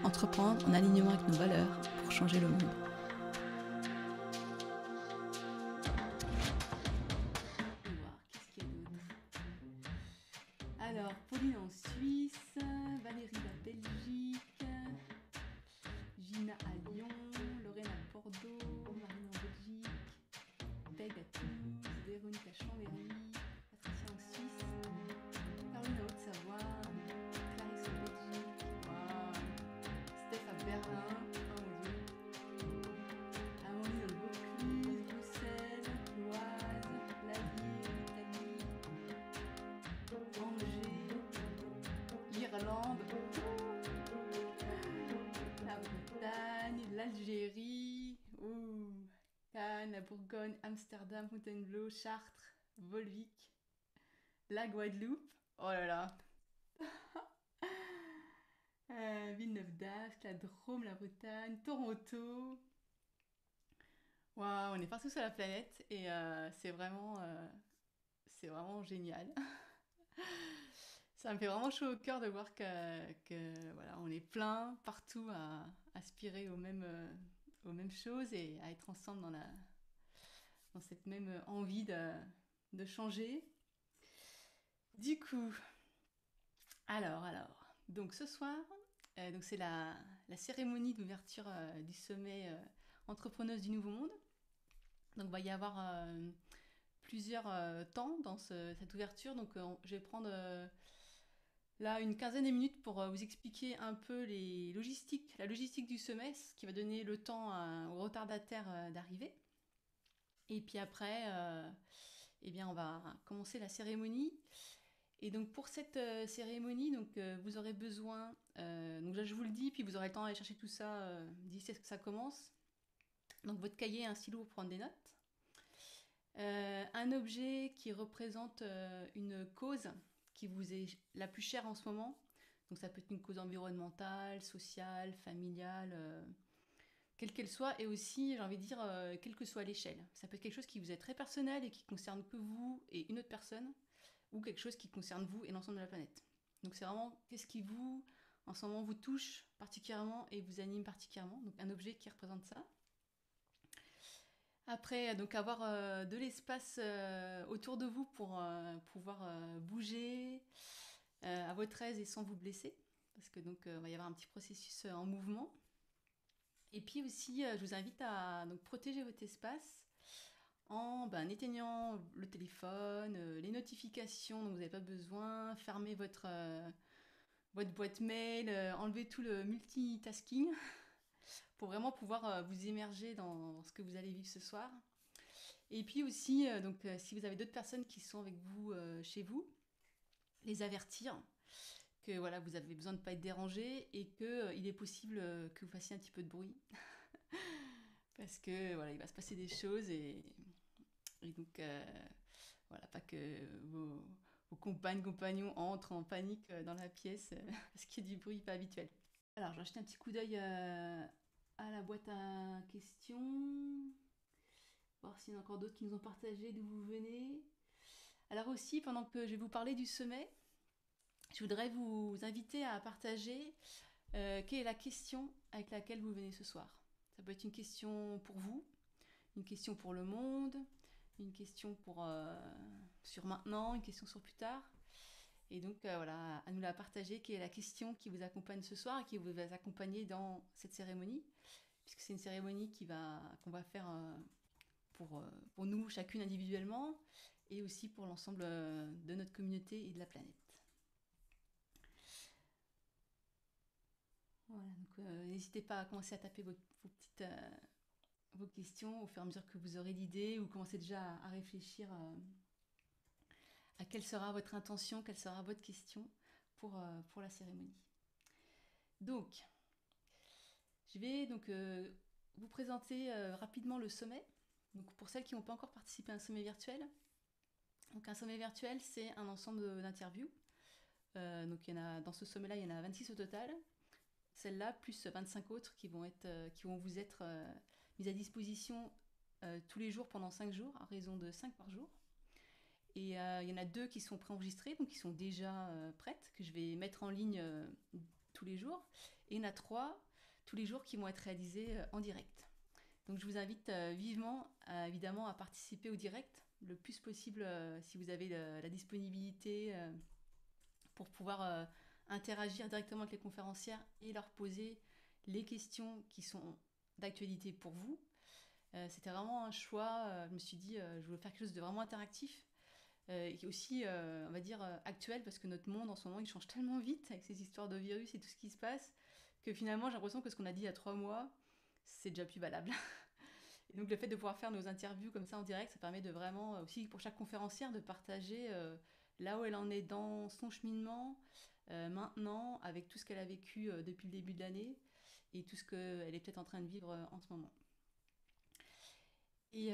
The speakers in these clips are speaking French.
entreprendre en alignement avec nos valeurs pour changer le monde. Qu'est-ce qu'il y a d'autre? Alors, Pauline en Suisse, Valérie à Belgique, Gina à Lyon, Lorraine à Bordeaux, Marine en Belgique, Peg à Toulouse, Véronique à Chambéry, Patricia en Suisse, Caroline à Haute-Savoie, Clarisse en Belgique, wow. Steph à Berlin, oh mon dieu, Amandine dans le Vaucluse, Bruxelles, Loise, Laville, Italie, Angers, Irlande, la Bretagne, l'Algérie, Cannes, la Bourgogne, Amsterdam, Fontainebleau, Chartres, Volvic, la Guadeloupe, oh là là, Villeneuve d'Ascq, la Drôme, la Bretagne, Toronto. Waouh, on est partout sur la planète et c'est vraiment génial. Ça me fait vraiment chaud au cœur de voir que voilà, on est plein partout à aspirer aux mêmes choses et à être ensemble dans cette même envie de changer. Du coup, donc ce soir, donc c'est la cérémonie d'ouverture du sommet Entrepreneuse du Nouveau Monde. Donc il va y avoir plusieurs temps dans cette ouverture. Donc je vais prendre là une quinzaine de minutes pour vous expliquer un peu la logistique du sommet, ce qui va donner le temps aux retardataires d'arriver. Et puis après, eh bien, on va commencer la cérémonie. Et donc pour cette cérémonie, donc, vous aurez besoin, donc là je vous le dis, puis vous aurez le temps d'aller chercher tout ça d'ici à ce que ça commence. Donc votre cahier et un stylo pour prendre des notes. Un objet qui représente une cause qui vous est la plus chère en ce moment. Donc ça peut être une cause environnementale, sociale, familiale, quelle qu'elle soit, et aussi, j'ai envie de dire, quelle que soit l'échelle. Ça peut être quelque chose qui vous est très personnel et qui concerne que vous et une autre personne, ou quelque chose qui concerne vous et l'ensemble de la planète. Donc c'est vraiment qu'est-ce qui vous, en ce moment, vous touche particulièrement et vous anime particulièrement. Donc un objet qui représente ça. Après, donc avoir de l'espace autour de vous pour pouvoir bouger à votre aise et sans vous blesser, parce que donc va y avoir un petit processus en mouvement. Et puis aussi, je vous invite à donc protéger votre espace en éteignant le téléphone, les notifications dont vous n'avez pas besoin, fermez votre boîte mail, enlevez tout le multitasking pour vraiment pouvoir vous immerger dans ce que vous allez vivre ce soir. Et puis aussi, si vous avez d'autres personnes qui sont avec vous chez vous, les avertir que voilà, vous avez besoin de ne pas être dérangé et qu'il est possible que vous fassiez un petit peu de bruit. Parce que voilà, il va se passer des choses et donc voilà, pas que vos compagnons entrent en panique dans la pièce parce qu'il y a du bruit pas habituel. Alors, j'ai acheté un petit coup d'œil à la boîte à questions, voir s'il y en a encore d'autres qui nous ont partagé d'où vous venez. Alors aussi, pendant que je vais vous parler du sommet, je voudrais vous inviter à partager quelle est la question avec laquelle vous venez ce soir. Ça peut être une question pour vous, une question pour le monde, une question sur maintenant, une question sur plus tard. Et donc voilà, à nous la partager, quelle est la question qui vous accompagne ce soir et qui vous va accompagner dans cette cérémonie, puisque c'est une cérémonie qu'on va faire pour nous, chacune individuellement, et aussi pour l'ensemble de notre communauté et de la planète. Voilà, donc n'hésitez pas à commencer à taper vos questions au fur et à mesure que vous aurez l'idée ou commencez déjà à réfléchir à quelle sera votre intention, quelle sera votre question pour la cérémonie. Donc, je vais donc vous présenter rapidement le sommet. Donc, pour celles qui n'ont pas encore participé à un sommet virtuel, donc un sommet virtuel, c'est un ensemble d'interviews. Donc, dans ce sommet-là, il y en a 26 au total. Celles-là, plus 25 autres qui vont vous être mises à disposition tous les jours pendant 5 jours, à raison de 5 par jour. Et il y en a 2 qui sont préenregistrées, donc qui sont déjà prêtes, que je vais mettre en ligne tous les jours. Et il y en a 3 tous les jours qui vont être réalisés en direct. Donc je vous invite vivement, évidemment, à participer au direct le plus possible si vous avez la disponibilité pour pouvoir interagir directement avec les conférencières et leur poser les questions qui sont d'actualité pour vous. C'était vraiment un choix. Je me suis dit, je voulais faire quelque chose de vraiment interactif et aussi, on va dire, actuel, parce que notre monde en ce moment, il change tellement vite avec ces histoires de virus et tout ce qui se passe, que finalement, j'ai l'impression que ce qu'on a dit il y a 3 mois, c'est déjà plus valable. Et donc, le fait de pouvoir faire nos interviews comme ça en direct, ça permet de vraiment, aussi pour chaque conférencière, de partager là où elle en est dans son cheminement, maintenant, avec tout ce qu'elle a vécu depuis le début de l'année et tout ce qu'elle est peut-être en train de vivre en ce moment. Et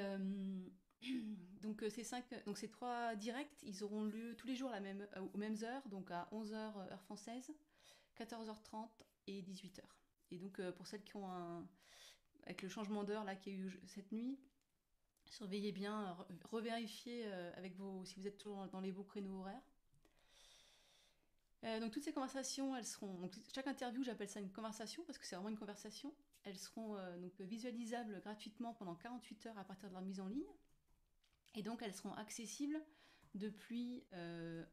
donc, ces 3 directs, ils auront lieu tous les jours aux mêmes heures, donc à 11h heure française, 14h30 et 18h. Et donc pour celles qui ont avec le changement d'heure là qu'il y a eu cette nuit, surveillez bien, revérifiez si vous êtes toujours dans les beaux créneaux horaires. Donc toutes ces conversations, elles seront... Donc chaque interview, j'appelle ça une conversation, parce que c'est vraiment une conversation. Elles seront donc visualisables gratuitement pendant 48 heures à partir de leur mise en ligne. Et donc elles seront accessibles depuis on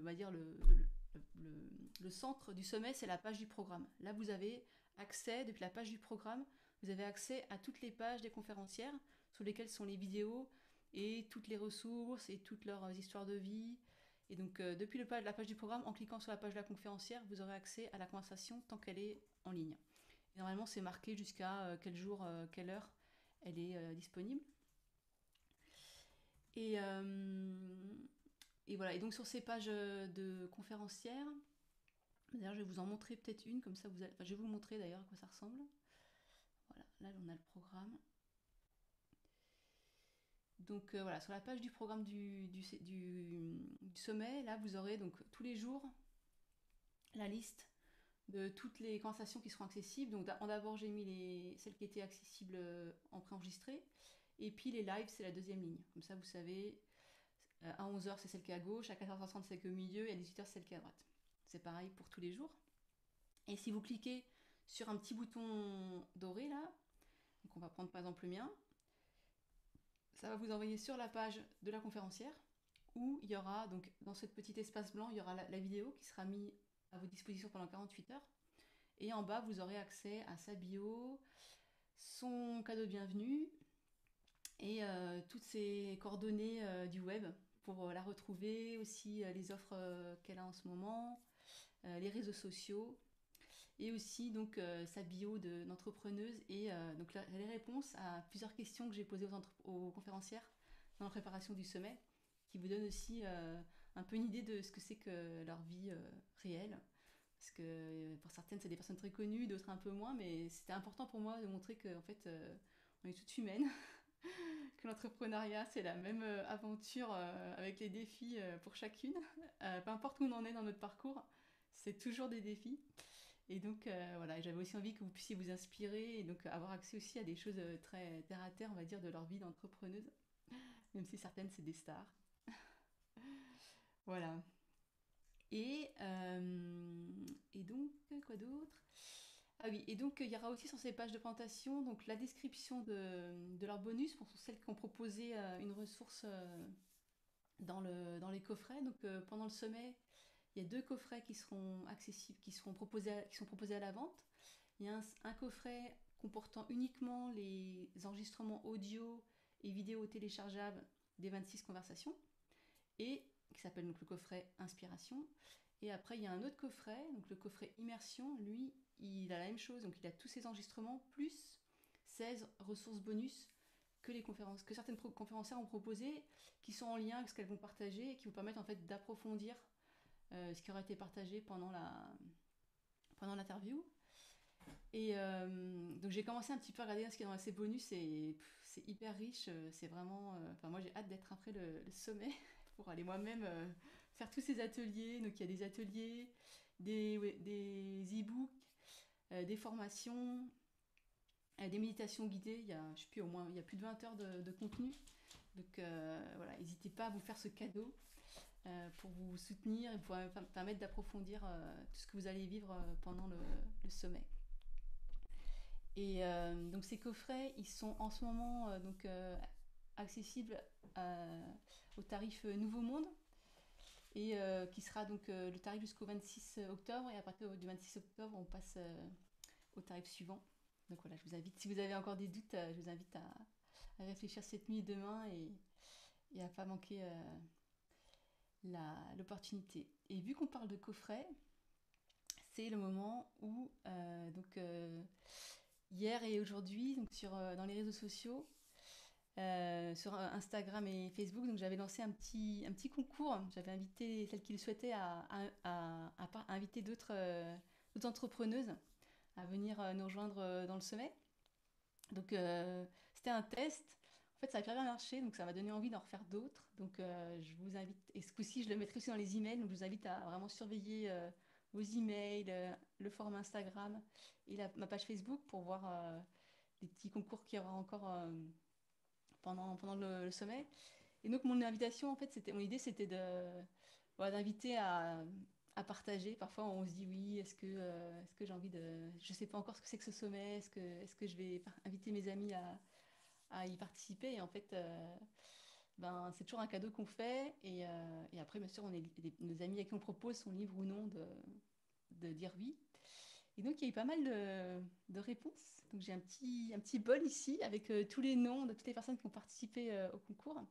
va dire le centre du sommet, c'est la page du programme. Là, vous avez accès, depuis la page du programme, vous avez accès à toutes les pages des conférencières, sur lesquelles sont les vidéos et toutes les ressources et toutes leurs histoires de vie. Et donc, depuis la page du programme, en cliquant sur la page de la conférencière, vous aurez accès à la conversation tant qu'elle est en ligne. Et normalement, c'est marqué jusqu'à quel jour, quelle heure elle est disponible. Et voilà. Et donc, sur ces pages de conférencières, d'ailleurs, je vais vous en montrer peut-être une, comme ça je vais vous montrer d'ailleurs à quoi ça ressemble. Voilà, là on a le programme. Donc voilà, sur la page du programme du sommet, là vous aurez donc tous les jours la liste de toutes les conversations qui seront accessibles. Donc d'abord j'ai mis celles qui étaient accessibles en préenregistré, et puis les lives c'est la deuxième ligne. Comme ça vous savez, à 11h c'est celle qui est à gauche, à 14h30 c'est celle qui est au milieu, et à 18h c'est celle qui est à droite. C'est pareil pour tous les jours. Et si vous cliquez sur un petit bouton doré là, donc on va prendre par exemple le mien, ça va vous envoyer sur la page de la conférencière, où il y aura, donc dans ce petit espace blanc, il y aura la vidéo qui sera mise à votre disposition pendant 48 heures. Et en bas, vous aurez accès à sa bio, son cadeau de bienvenue et toutes ses coordonnées du web pour la retrouver, aussi les offres qu'elle a en ce moment, les réseaux sociaux, et aussi donc sa bio d'entrepreneuse et donc les réponses à plusieurs questions que j'ai posées aux conférencières dans la préparation du sommet, qui vous donnent aussi un peu une idée de ce que c'est que leur vie réelle. Parce que pour certaines, c'est des personnes très connues, d'autres un peu moins, mais c'était important pour moi de montrer qu'en fait, on est toutes humaines, que l'entrepreneuriat, c'est la même aventure avec les défis pour chacune. Peu importe où on en est dans notre parcours, c'est toujours des défis. Et donc voilà, j'avais aussi envie que vous puissiez vous inspirer et donc avoir accès aussi à des choses très terre à terre, on va dire, de leur vie d'entrepreneuse, même si certaines c'est des stars. Voilà. Et donc, quoi d'autre? Ah oui, et donc il y aura aussi sur ces pages de présentation donc la description de leurs bonus pour celles qui ont proposé une ressource dans les coffrets. Donc pendant le sommet, il y a 2 coffrets qui seront accessibles, qui sont proposés à la vente. Il y a un coffret comportant uniquement les enregistrements audio et vidéo téléchargeables des 26 conversations, et qui s'appelle donc le coffret Inspiration. Et après, il y a un autre coffret, donc le coffret Immersion. Lui, il a la même chose, donc il a tous ces enregistrements, plus 16 ressources bonus que certaines conférencières ont proposées, qui sont en lien avec ce qu'elles vont partager et qui vous permettent en fait d'approfondir ce qui aura été partagé pendant l'interview. Et donc j'ai commencé un petit peu à regarder ce qu'il y a dans ces bonus, et c'est hyper riche, c'est vraiment... moi j'ai hâte d'être après le sommet pour aller moi-même faire tous ces ateliers. Donc il y a des ateliers, des e-books, des formations, des méditations guidées. Il y a, je sais plus, au moins il y a plus de 20 heures de contenu. Donc voilà, n'hésitez pas à vous faire ce cadeau. pour vous soutenir et pour permettre d'approfondir tout ce que vous allez vivre pendant le sommet. Et donc ces coffrets, ils sont en ce moment accessibles au tarif Nouveau Monde et qui sera donc le tarif jusqu'au 26 octobre. Et à partir du 26 octobre, on passe au tarif suivant. Donc voilà, je vous invite, si vous avez encore des doutes, je vous invite à réfléchir cette nuit et demain et à ne pas manquer l'opportunité. Et vu qu'on parle de coffret, c'est le moment où hier et aujourd'hui, donc dans les réseaux sociaux, sur Instagram et Facebook, donc j'avais lancé un petit concours. J'avais invité celles qui le souhaitaient à inviter d'autres entrepreneuses à venir nous rejoindre dans le sommet. Donc c'était un test. En fait, ça a bien marché, donc ça m'a donné envie d'en refaire d'autres. Donc je vous invite, et ce coup-ci, je le mettrai aussi dans les emails, donc je vous invite à vraiment surveiller vos emails, le forum Instagram et ma page Facebook pour voir les petits concours qu'il y aura encore pendant le sommet. Et donc mon invitation, en fait, mon idée, c'était voilà, d'inviter à partager. Parfois, on se dit oui, est-ce que j'ai envie de... Je ne sais pas encore ce que c'est que ce sommet, est-ce que je vais inviter mes amis à y participer. Et en fait, c'est toujours un cadeau qu'on fait. Et après, bien sûr, nos amis à qui on propose sont libres ou non de dire oui. Et donc, il y a eu pas mal de réponses. Donc, j'ai un petit bol ici avec tous les noms de toutes les personnes qui ont participé au concours.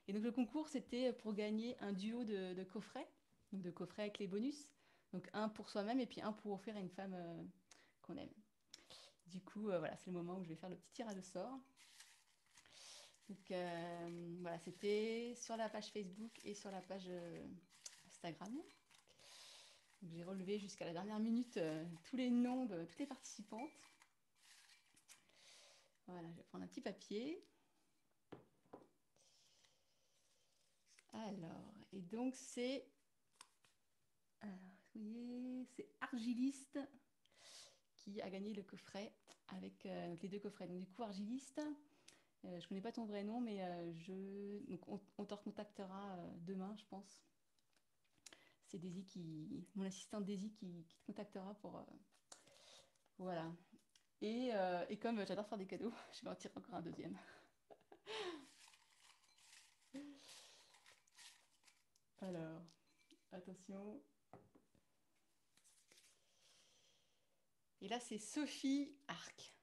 Et donc, le concours, c'était pour gagner un duo de coffrets. Donc, de coffrets avec les bonus. Donc, un pour soi-même et puis un pour offrir à une femme qu'on aime. Du coup, voilà, c'est le moment où je vais faire le petit tirage au sort. Donc, voilà, c'était sur la page Facebook et sur la page Instagram. J'ai relevé jusqu'à la dernière minute tous les noms de toutes les participantes. Voilà, je vais prendre un petit papier. Alors, et donc c'est Argiliste qui a gagné le coffret avec les deux coffrets. Donc du coup, Argiliste, je ne connais pas ton vrai nom, mais donc on te recontactera demain, je pense. C'est mon assistante Daisy qui te contactera pour voilà. Et comme j'adore faire des cadeaux, je vais en tirer encore un deuxième. Alors, attention. Et là, c'est Sophie Arc.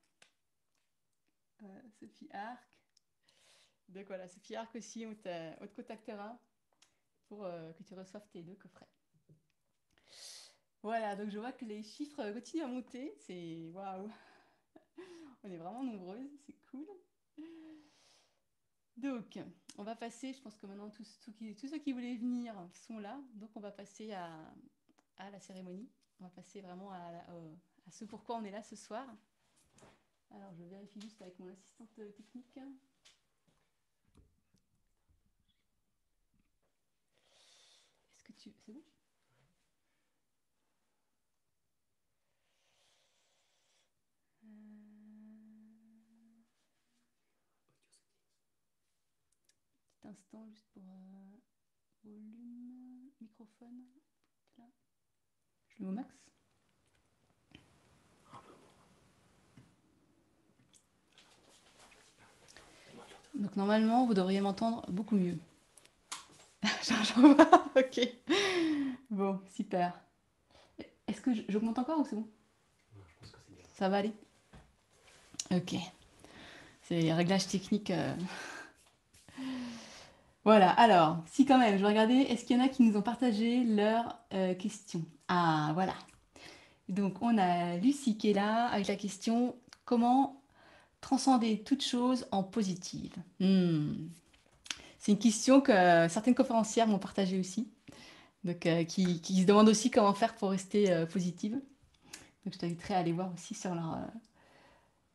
Sophie Arc. Donc voilà, Sophie Arc aussi, on te contactera pour que tu reçoives tes deux coffrets. Voilà, donc je vois que les chiffres continuent à monter. C'est waouh! On est vraiment nombreuses, c'est cool. Donc, on va passer, je pense que maintenant tous ceux qui voulaient venir sont là. Donc, on va passer à la cérémonie. On va passer vraiment à ce pourquoi on est là ce soir. Alors, je vérifie juste avec mon assistante technique. Est-ce que tu... C'est bon? Petit instant juste pour volume, microphone. Là. Je le mets au max. Donc normalement, vous devriez m'entendre beaucoup mieux. J'en vois, ok. Bon, super. Est-ce que j'augmente encore ou c'est bon? Non, je pense que c'est bien. Ça va aller? Ok. C'est les réglages techniques. Voilà, alors, si quand même, je vais regarder, est-ce qu'il y en a qui nous ont partagé leurs questions? Ah, voilà. Donc, on a Lucie qui est là avec la question, comment transcender toute chose en positive? C'est une question que certaines conférencières m'ont partagée aussi, donc qui se demandent aussi comment faire pour rester positive. Donc, je t'inviterai à aller voir aussi sur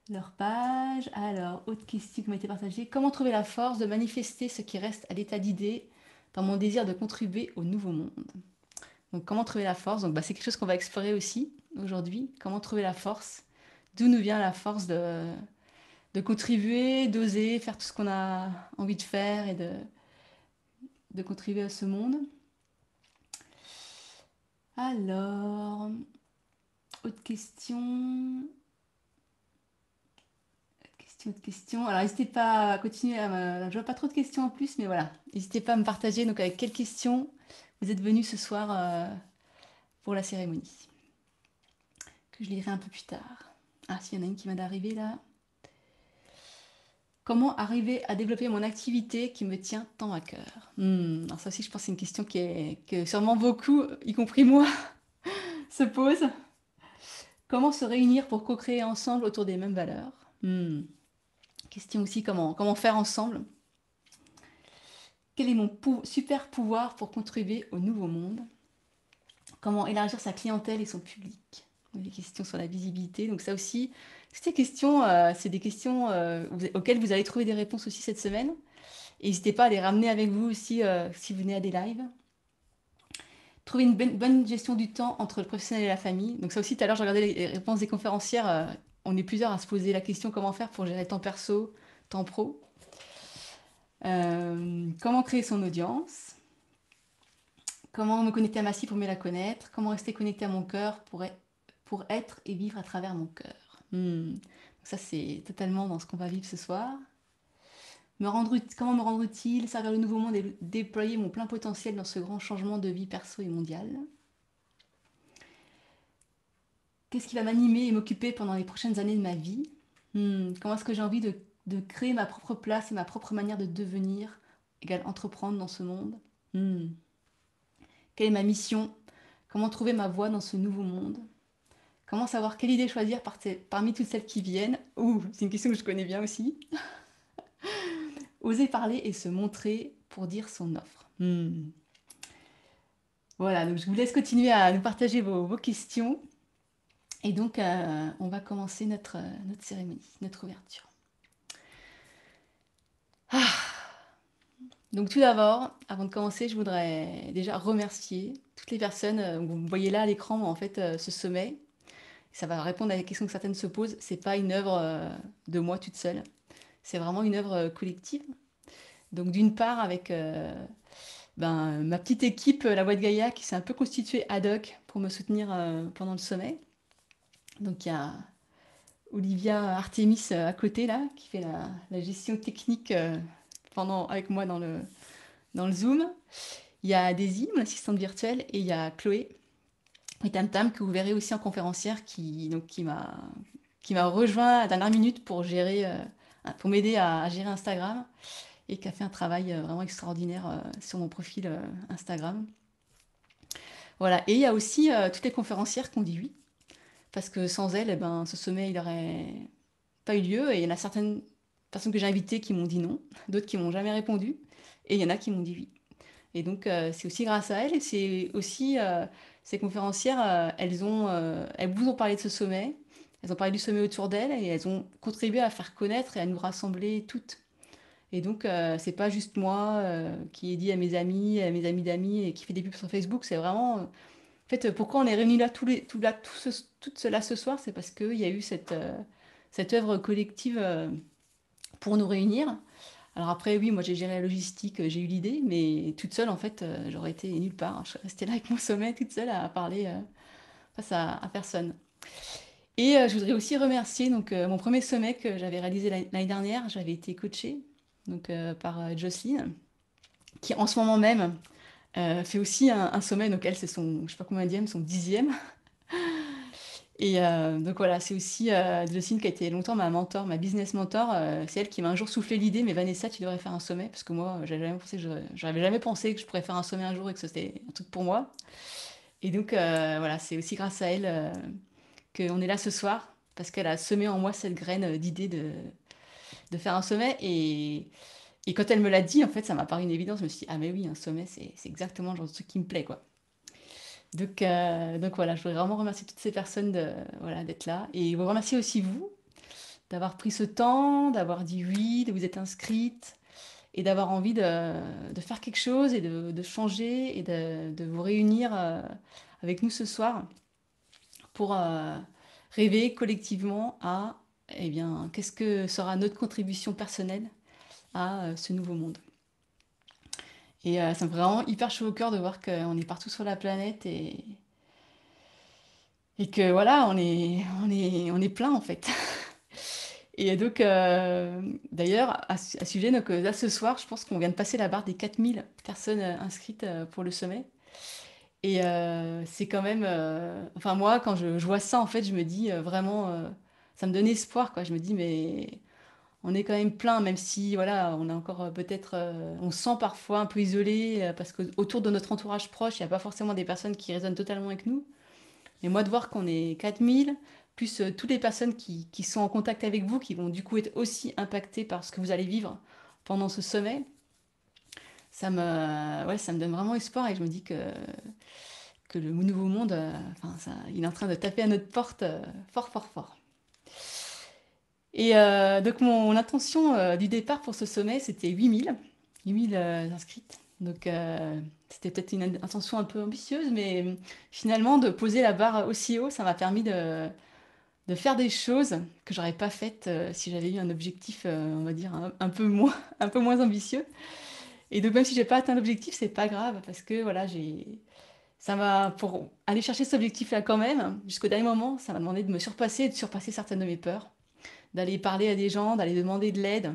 leur page. Alors, autre question qui m'a été partagée. Comment trouver la force de manifester ce qui reste à l'état d'idée dans mon désir de contribuer au nouveau monde? Donc, comment trouver la force? Donc, c'est quelque chose qu'on va explorer aussi aujourd'hui. Comment trouver la force? D'où nous vient la force de contribuer, d'oser faire tout ce qu'on a envie de faire et de contribuer à ce monde? Alors, autre question. Autre question. Alors, n'hésitez pas à continuer à me... Je vois pas trop de questions en plus, mais voilà. N'hésitez pas à me partager. Donc, avec quelles questions vous êtes venus ce soir pour la cérémonie, que je lirai un peu plus tard. Ah, s'il y en a une qui vient d'arriver là. Comment arriver à développer mon activité qui me tient tant à cœur? Alors ça aussi, je pense que c'est une question que sûrement beaucoup, y compris moi, se posent. Comment se réunir pour co-créer ensemble autour des mêmes valeurs? Question aussi, comment faire ensemble? Quel est mon super pouvoir pour contribuer au nouveau monde? Comment élargir sa clientèle et son public? Les questions sur la visibilité. Donc ça aussi, ces questions, c'est des questions auxquelles vous allez trouver des réponses aussi cette semaine. N'hésitez pas à les ramener avec vous aussi si vous venez à des lives. Trouver une bonne gestion du temps entre le professionnel et la famille. Donc ça aussi, tout à l'heure, j'ai regardé les réponses des conférencières. On est plusieurs à se poser la question comment faire pour gérer le temps perso, temps pro. Comment créer son audience. Comment me connecter à ma cible pour mieux la connaître. Comment rester connecté à mon cœur pour être et vivre à travers mon cœur. Donc ça, c'est totalement dans ce qu'on va vivre ce soir. Comment me rendre utile, servir le nouveau monde et déployer mon plein potentiel dans ce grand changement de vie perso et mondial. Qu'est-ce qui va m'animer et m'occuper pendant les prochaines années de ma vie? Comment est-ce que j'ai envie de créer ma propre place et ma propre manière de devenir, égale entreprendre dans ce monde? Quelle est ma mission? Comment trouver ma voie dans ce nouveau monde? Comment savoir quelle idée choisir parmi toutes celles qui viennent? C'est une question que je connais bien aussi. Oser parler et se montrer pour dire son offre. Voilà, donc je vous laisse continuer à nous partager vos questions. Et donc, on va commencer notre cérémonie, notre ouverture. Donc tout d'abord, avant de commencer, je voudrais déjà remercier toutes les personnes. Vous voyez là à l'écran, en fait, ce sommet. Ça va répondre à la question que certaines se posent. C'est pas une œuvre de moi toute seule. C'est vraiment une œuvre collective. Donc d'une part, avec ma petite équipe, la Voix de Gaïa, qui s'est un peu constituée ad hoc pour me soutenir pendant le sommet. Donc il y a Olivia Artemis à côté là, qui fait la gestion technique avec moi dans le Zoom. Il y a Daisy, mon assistante virtuelle, et il y a Chloé et Tam Tam, que vous verrez aussi en conférencière, qui m'a rejoint à la dernière minute pour m'aider à gérer Instagram et qui a fait un travail vraiment extraordinaire sur mon profil Instagram. Voilà, et il y a aussi toutes les conférencières qui ont dit oui, parce que sans elles, eh ben, ce sommet, il n'aurait pas eu lieu, et il y en a certaines personnes que j'ai invitées qui m'ont dit non, d'autres qui m'ont jamais répondu, et il y en a qui m'ont dit oui. Et donc, c'est aussi grâce à elles, et c'est aussi ces conférencières, elles vous ont parlé de ce sommet, elles ont parlé du sommet autour d'elles, et elles ont contribué à faire connaître et à nous rassembler toutes. Et donc, c'est pas juste moi qui ai dit à mes amis d'amis, et qui fait des pubs sur Facebook, c'est vraiment. En fait, pourquoi on est réunis là, toutes cela ce soir, c'est parce qu'il y a eu cette œuvre collective pour nous réunir. Alors après, oui, moi j'ai géré la logistique, j'ai eu l'idée, mais toute seule, en fait, j'aurais été nulle part. Je serais restée là avec mon sommet, toute seule, à parler face à personne. Et je voudrais aussi remercier donc, mon premier sommet que j'avais réalisé l'année dernière. J'avais été coachée donc, par Jocelyne, qui en ce moment même fait aussi un sommet. Donc elle, c'est je sais pas combien dixième, son 10e. Et donc voilà, c'est aussi Jocelyne qui a été longtemps ma mentor, ma business mentor. C'est elle qui m'a un jour soufflé l'idée, mais Vanessa, tu devrais faire un sommet, parce que moi, j'avais jamais pensé que je pourrais faire un sommet un jour et que c'était un truc pour moi. Et donc voilà, c'est aussi grâce à elle qu'on est là ce soir, parce qu'elle a semé en moi cette graine d'idée de faire un sommet. Et quand elle me l'a dit, en fait, ça m'a paru une évidence. Je me suis dit, ah mais oui, un sommet, c'est exactement le genre de truc qui me plaît, quoi. Donc voilà, je voudrais vraiment remercier toutes ces personnes voilà, d'être là. Et vous remercier aussi vous, d'avoir pris ce temps, d'avoir dit oui, de vous être inscrite et d'avoir envie de faire quelque chose et de changer et de vous réunir avec nous ce soir pour rêver collectivement à, eh bien, qu'est-ce que sera notre contribution personnelle à ce nouveau monde. Et ça me fait vraiment hyper chaud au cœur de voir qu'on est partout sur la planète et que voilà, on est plein en fait. Et donc, d'ailleurs, à ce sujet, donc, là ce soir, je pense qu'on vient de passer la barre des 4000 personnes inscrites pour le sommet. Et c'est quand même. Enfin, moi, quand je vois ça, en fait, je me dis vraiment. Ça me donne espoir, quoi. Je me dis, mais on est quand même plein, même si, voilà, on est encore peut-être. On se sent parfois un peu isolé, parce qu'autour de notre entourage proche, il n'y a pas forcément des personnes qui résonnent totalement avec nous. Mais moi, de voir qu'on est 4000, plus toutes les personnes qui sont en contact avec vous, qui vont du coup être aussi impactées par ce que vous allez vivre pendant ce sommet, ouais, ça me donne vraiment espoir et je me dis que le nouveau monde, enfin, il est en train de taper à notre porte fort, fort, fort. Et donc, mon intention du départ pour ce sommet, c'était 8000 inscrites. Donc, c'était peut-être une intention un peu ambitieuse, mais finalement, de poser la barre aussi haut, ça m'a permis de faire des choses que j'aurais pas faites si j'avais eu un objectif, on va dire, un peu moins, un peu moins ambitieux. Et donc, même si j'ai pas atteint l'objectif, c'est pas grave, parce que voilà, ça m'a, pour aller chercher cet objectif-là quand même, jusqu'au dernier moment, ça m'a demandé de me surpasser et de surpasser certaines de mes peurs, d'aller parler à des gens, d'aller demander de l'aide,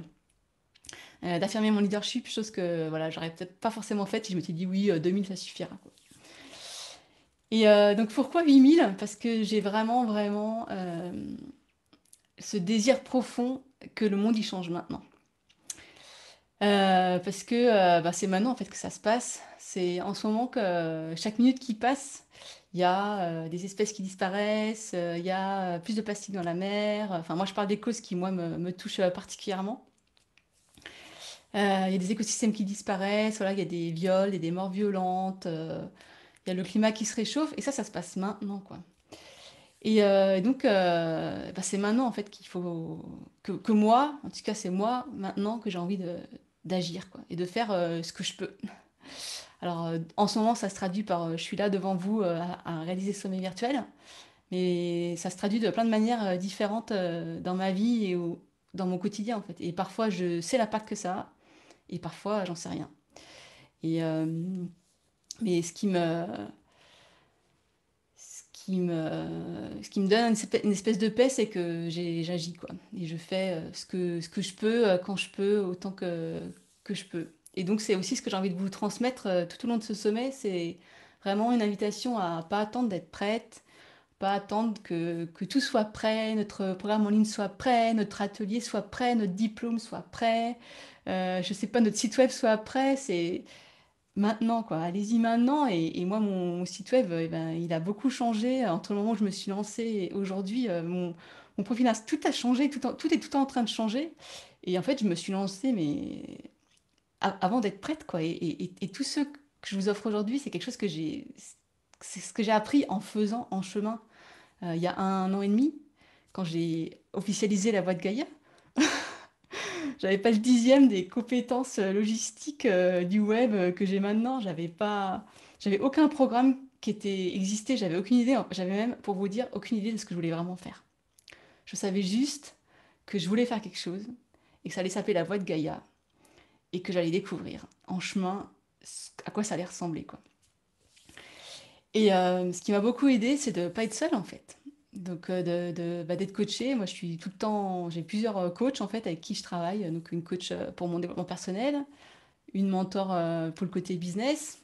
d'affirmer mon leadership, chose que voilà, j'aurais peut-être pas forcément faite si je m'étais dit oui, 2000 ça suffira, quoi. Et donc pourquoi 8000? Parce que j'ai vraiment, vraiment ce désir profond que le monde y change maintenant. Parce que bah, c'est maintenant en fait que ça se passe. C'est en ce moment que chaque minute qui passe, il y a des espèces qui disparaissent, il y a plus de plastique dans la mer. Enfin, moi je parle des causes qui moi me touchent particulièrement. Il y a des écosystèmes qui disparaissent, voilà, il y a des viols, et des morts violentes, il y a le climat qui se réchauffe, et ça se passe maintenant, quoi. Et donc, bah, c'est maintenant en fait qu'il faut que moi, en tout cas c'est moi maintenant que j'ai envie d'agir, quoi, et de faire ce que je peux. Alors en ce moment ça se traduit par je suis là devant vous à réaliser ce sommet virtuel, mais ça se traduit de plein de manières différentes dans ma vie et dans mon quotidien en fait. Et parfois je sais l'impact que ça a, et parfois j'en sais rien. Et mais ce qui me donne une espèce de paix, c'est que j'agis, quoi. Et je fais ce que je peux, quand je peux, autant que je peux. Et donc, c'est aussi ce que j'ai envie de vous transmettre tout au long de ce sommet. C'est vraiment une invitation à pas attendre d'être prête, pas attendre que tout soit prêt, notre programme en ligne soit prêt, notre atelier soit prêt, notre diplôme soit prêt, je sais pas, notre site web soit prêt. C'est maintenant, quoi. Allez-y maintenant. Et moi, mon site web, eh ben, il a beaucoup changé entre le moment où je me suis lancée et aujourd'hui. Mon profil, tout a changé, tout est tout en train de changer. Et en fait, je me suis lancée, mais avant d'être prête, quoi. Et tout ce que je vous offre aujourd'hui, c'est quelque chose c'est ce que j'ai appris en faisant, en chemin, il y a 1 an et demi, quand j'ai officialisé la voie de Gaïa. J'avais pas le dixième des compétences logistiques du web que j'ai maintenant. J'avais aucun programme qui était existé. J'avais aucune idée. J'avais même, pour vous dire, aucune idée de ce que je voulais vraiment faire. Je savais juste que je voulais faire quelque chose et que ça allait s'appeler la voie de Gaïa et que j'allais découvrir en chemin à quoi ça allait ressembler, quoi. Et ce qui m'a beaucoup aidé, c'est de pas être seule en fait. Donc d'être coachée. Moi, je suis tout le temps. J'ai plusieurs coachs en fait avec qui je travaille. Donc une coach pour mon développement personnel, une mentor pour le côté business.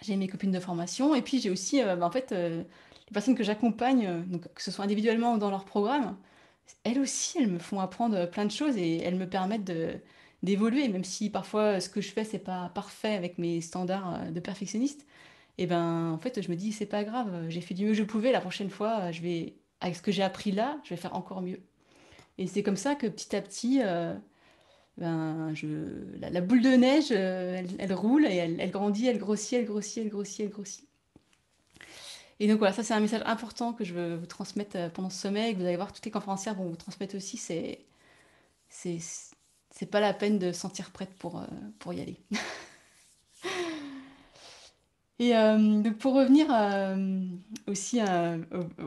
J'ai mes copines de formation. Et puis j'ai aussi, bah, en fait, les personnes que j'accompagne, donc, que ce soit individuellement ou dans leur programme, elles aussi, elles me font apprendre plein de choses et elles me permettent d'évoluer, même si parfois ce que je fais, c'est pas parfait avec mes standards de perfectionniste. Et ben, en fait, je me dis, c'est pas grave, j'ai fait du mieux que je pouvais. La prochaine fois, avec ce que j'ai appris là, je vais faire encore mieux. Et c'est comme ça que petit à petit, ben, la boule de neige, elle roule et elle grandit, elle grossit, elle grossit, elle grossit, elle grossit. Et donc voilà, ça c'est un message important que je veux vous transmettre pendant ce sommet et que vous allez voir, toutes les conférencières vont vous transmettre aussi. C'est, c'est pas la peine de se sentir prête pour y aller. Et donc pour revenir aussi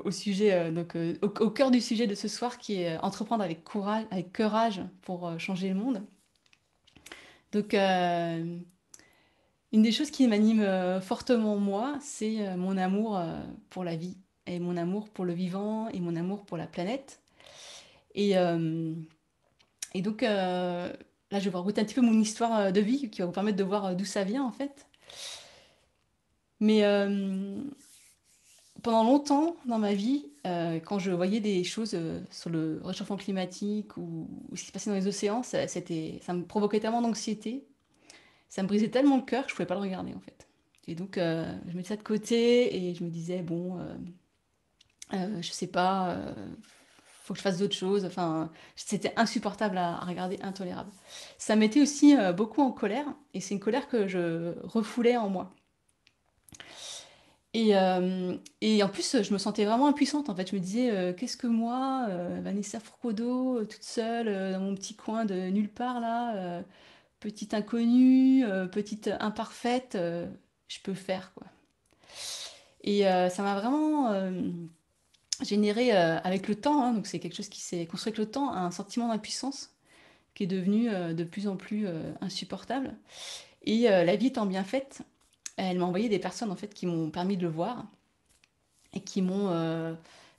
au sujet, donc, au cœur du sujet de ce soir qui est entreprendre avec courage pour changer le monde. Donc une des choses qui m'anime fortement moi, c'est mon amour pour la vie. et mon amour pour le vivant et mon amour pour la planète. Et, euh, et donc là, je vais vous raconter un petit peu mon histoire de vie qui va vous permettre de voir d'où ça vient en fait. Mais pendant longtemps dans ma vie, quand je voyais des choses sur le réchauffement climatique ou ce qui se passait dans les océans, ça me provoquait tellement d'anxiété, ça me brisait tellement le cœur que je pouvais pas le regarder en fait. Et donc je mettais ça de côté et je me disais, bon, je sais pas, faut que je fasse d'autres choses. Enfin, c'était insupportable à regarder, intolérable. Ça mettait aussi beaucoup en colère et c'est une colère que je refoulais en moi. Et en plus, je me sentais vraiment impuissante. En fait, je me disais, qu'est-ce que moi, Vanessa Furcado, toute seule, dans mon petit coin de nulle part là, petite inconnue, petite imparfaite, je peux faire quoi. Et ça m'a vraiment généré avec le temps, hein, donc c'est quelque chose qui s'est construit avec le temps, un sentiment d'impuissance qui est devenu de plus en plus insupportable. Et la vie étant bien faite, elle m'a envoyé des personnes en fait qui m'ont permis de le voir et qui m'ont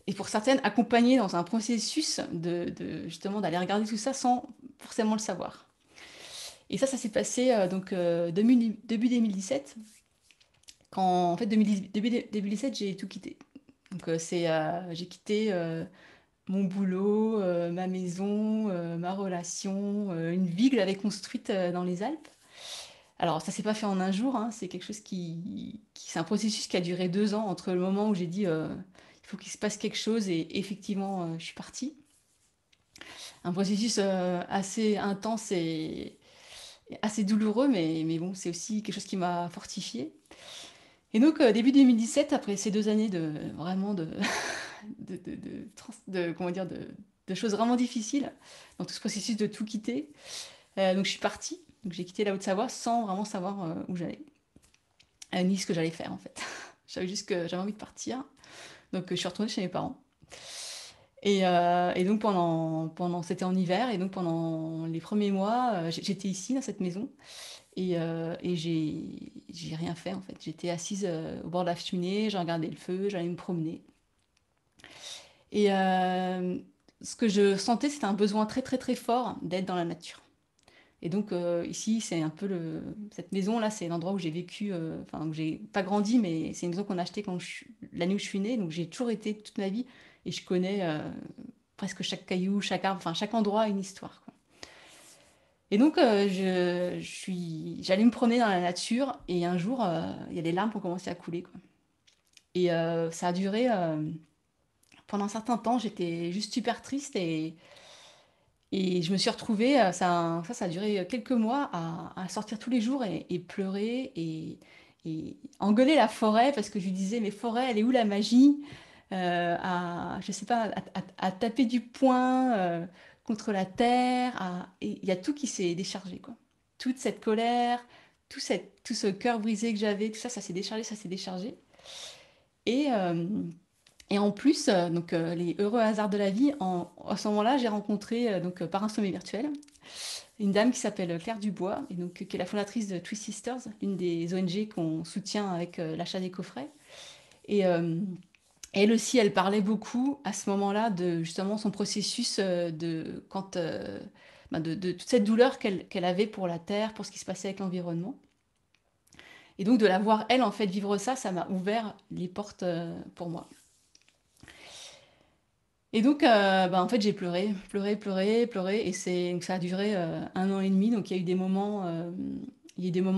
et pour certaines accompagné dans un processus justement d'aller regarder tout ça sans forcément le savoir. Et ça s'est passé donc début 2017, quand en fait début 2017 j'ai tout quitté. Donc j'ai quitté mon boulot, ma maison, ma relation, une vie que j'avais construite dans les Alpes. Alors ça s'est pas fait en un jour, hein, c'est quelque chose c'est un processus qui a duré 2 ans entre le moment où j'ai dit il faut qu'il se passe quelque chose et effectivement je suis partie. Un processus assez intense et assez douloureux, mais bon, c'est aussi quelque chose qui m'a fortifiée. Et donc début 2017, après ces 2 années de vraiment comment dire, de choses vraiment difficiles dans tout ce processus de tout quitter, donc je suis partie. Donc j'ai quitté la Haute-Savoie sans vraiment savoir où j'allais, ni ce que j'allais faire en fait. Je savais juste que j'avais envie de partir. Donc je suis retournée chez mes parents. Et donc c'était en hiver, et donc pendant les premiers mois, j'étais ici dans cette maison et j'ai rien fait en fait. J'étais assise au bord de la cheminée, je regardais le feu, j'allais me promener. Et ce que je sentais, c'était un besoin très très très fort d'être dans la nature. Et donc ici, c'est un peu cette maison là, c'est l'endroit où j'ai vécu, enfin où j'ai pas grandi, mais c'est une maison qu'on a achetée l'année où je suis née, donc j'ai toujours été toute ma vie et je connais presque chaque caillou, chaque arbre, enfin chaque endroit a une histoire, quoi. Et donc j'allais me promener dans la nature et un jour, il y a des larmes qui ont commencé à couler, quoi. Et ça a duré pendant un certain temps, j'étais juste super triste et je me suis retrouvée, ça a duré quelques mois, à sortir tous les jours et pleurer et engueuler la forêt parce que je lui disais, mais forêt, elle est où la magie? Je sais pas, à taper du poing contre la terre. Et il y a tout qui s'est déchargé, quoi. Toute cette colère, tout ce cœur brisé que j'avais, tout ça, ça s'est déchargé, ça s'est déchargé. Et, euh, et en plus, donc, les heureux hasards de la vie, à ce moment-là, j'ai rencontré, donc, par un sommet virtuel, une dame qui s'appelle Claire Dubois, et donc, qui est la fondatrice de Twist Sisters, l'une des ONG qu'on soutient avec l'achat des coffrets. Et elle aussi, elle parlait beaucoup à ce moment-là de justement son processus de toute cette douleur qu'elle avait pour la Terre, pour ce qui se passait avec l'environnement. Et donc de la voir, elle, en fait, vivre ça, ça m'a ouvert les portes pour moi. Et donc, en fait, j'ai pleuré, pleuré, pleuré, pleuré, et ça a duré 1 an et demi. Donc, il y a eu des moments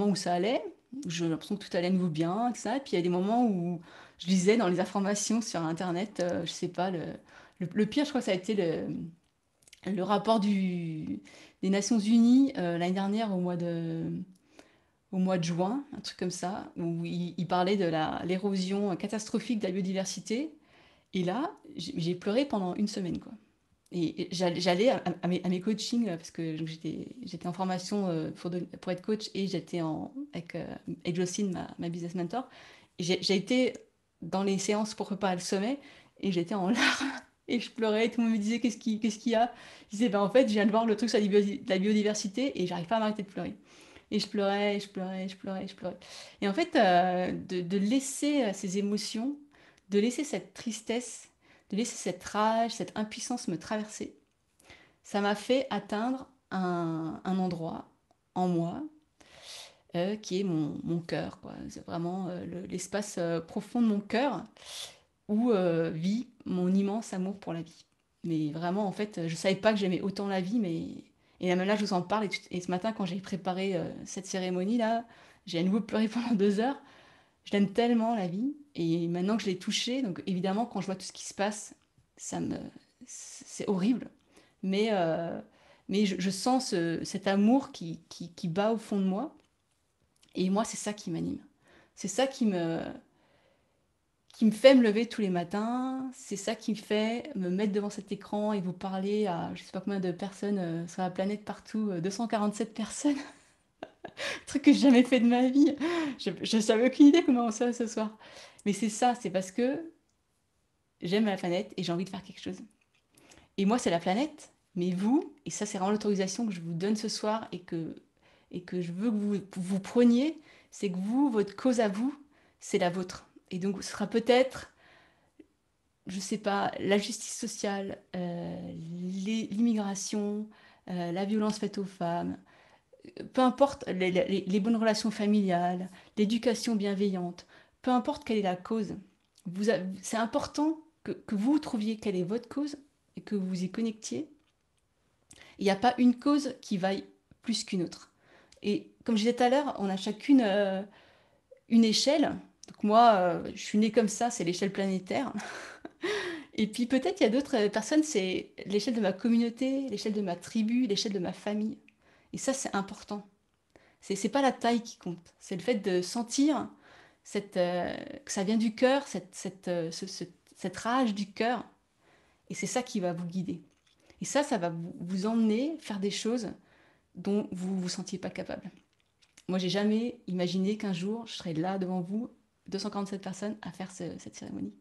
où ça allait, où j'ai l'impression que tout allait à nouveau bien, tout ça. Et puis, il y a des moments où je lisais dans les informations sur Internet, je sais pas, le pire, je crois que ça a été le rapport des Nations Unies l'année dernière au mois de juin, un truc comme ça, où il parlait de l'érosion catastrophique de la biodiversité. Et là, j'ai pleuré pendant une semaine, quoi. Et j'allais à mes coachings, parce que j'étais en formation pour être coach, et j'étais avec Jocelyne, ma business mentor. Et j'ai été dans les séances pour préparer le sommet, et j'étais en larmes, et je pleurais, et tout le monde me disait qu'est-ce qu'il y a? Je disais, ben en fait, je viens de voir le truc sur la biodiversité, et j'arrive pas à m'arrêter de pleurer. Et je pleurais, et je pleurais, et je pleurais, et je pleurais. Et en fait, de laisser ces émotions de laisser cette tristesse, de laisser cette rage, cette impuissance me traverser, ça m'a fait atteindre un endroit en moi qui est mon cœur, quoi. C'est vraiment l'espace profond de mon cœur où vit mon immense amour pour la vie. Mais vraiment, en fait, je savais pas que j'aimais autant la vie, mais... Et même là, je vous en parle, et ce matin, quand j'ai préparé cette cérémonie-là, j'ai à nouveau pleuré pendant 2 heures. Je l'aime tellement, la vie, et maintenant que je l'ai touchée, donc évidemment, quand je vois tout ce qui se passe, ça me... c'est horrible. Mais, je sens cet amour qui bat au fond de moi, et moi, c'est ça qui m'anime. C'est ça qui me fait me lever tous les matins, c'est ça qui me fait me mettre devant cet écran et vous parler à je sais pas combien de personnes sur la planète partout, 247 personnes, truc que j'ai jamais fait de ma vie. Je savais aucune idée comment on serait ce soir. Mais c'est ça, c'est parce que j'aime la planète et j'ai envie de faire quelque chose. Et moi, c'est la planète, mais vous, et ça c'est vraiment l'autorisation que je vous donne ce soir et que je veux que vous preniez, c'est que vous, votre cause à vous, c'est la vôtre. Et donc ce sera peut-être je sais pas, la justice sociale, l'immigration, la violence faite aux femmes, peu importe les bonnes relations familiales, l'éducation bienveillante, peu importe quelle est la cause, c'est important que vous trouviez quelle est votre cause et que vous vous y connectiez. Il n'y a pas une cause qui vaille plus qu'une autre. Et comme je disais tout à l'heure, on a chacune une échelle. Donc moi, je suis née comme ça, c'est l'échelle planétaire. Et puis peut-être il y a d'autres personnes, c'est l'échelle de ma communauté, l'échelle de ma tribu, l'échelle de ma famille. Et ça, c'est important. C'est pas la taille qui compte, c'est le fait de sentir que ça vient du cœur, cette rage du cœur. Et c'est ça qui va vous guider. Et ça va vous emmener faire des choses dont vous vous sentiez pas capable. Moi, j'ai jamais imaginé qu'un jour, je serais là devant vous, 247 personnes, à faire cette cérémonie.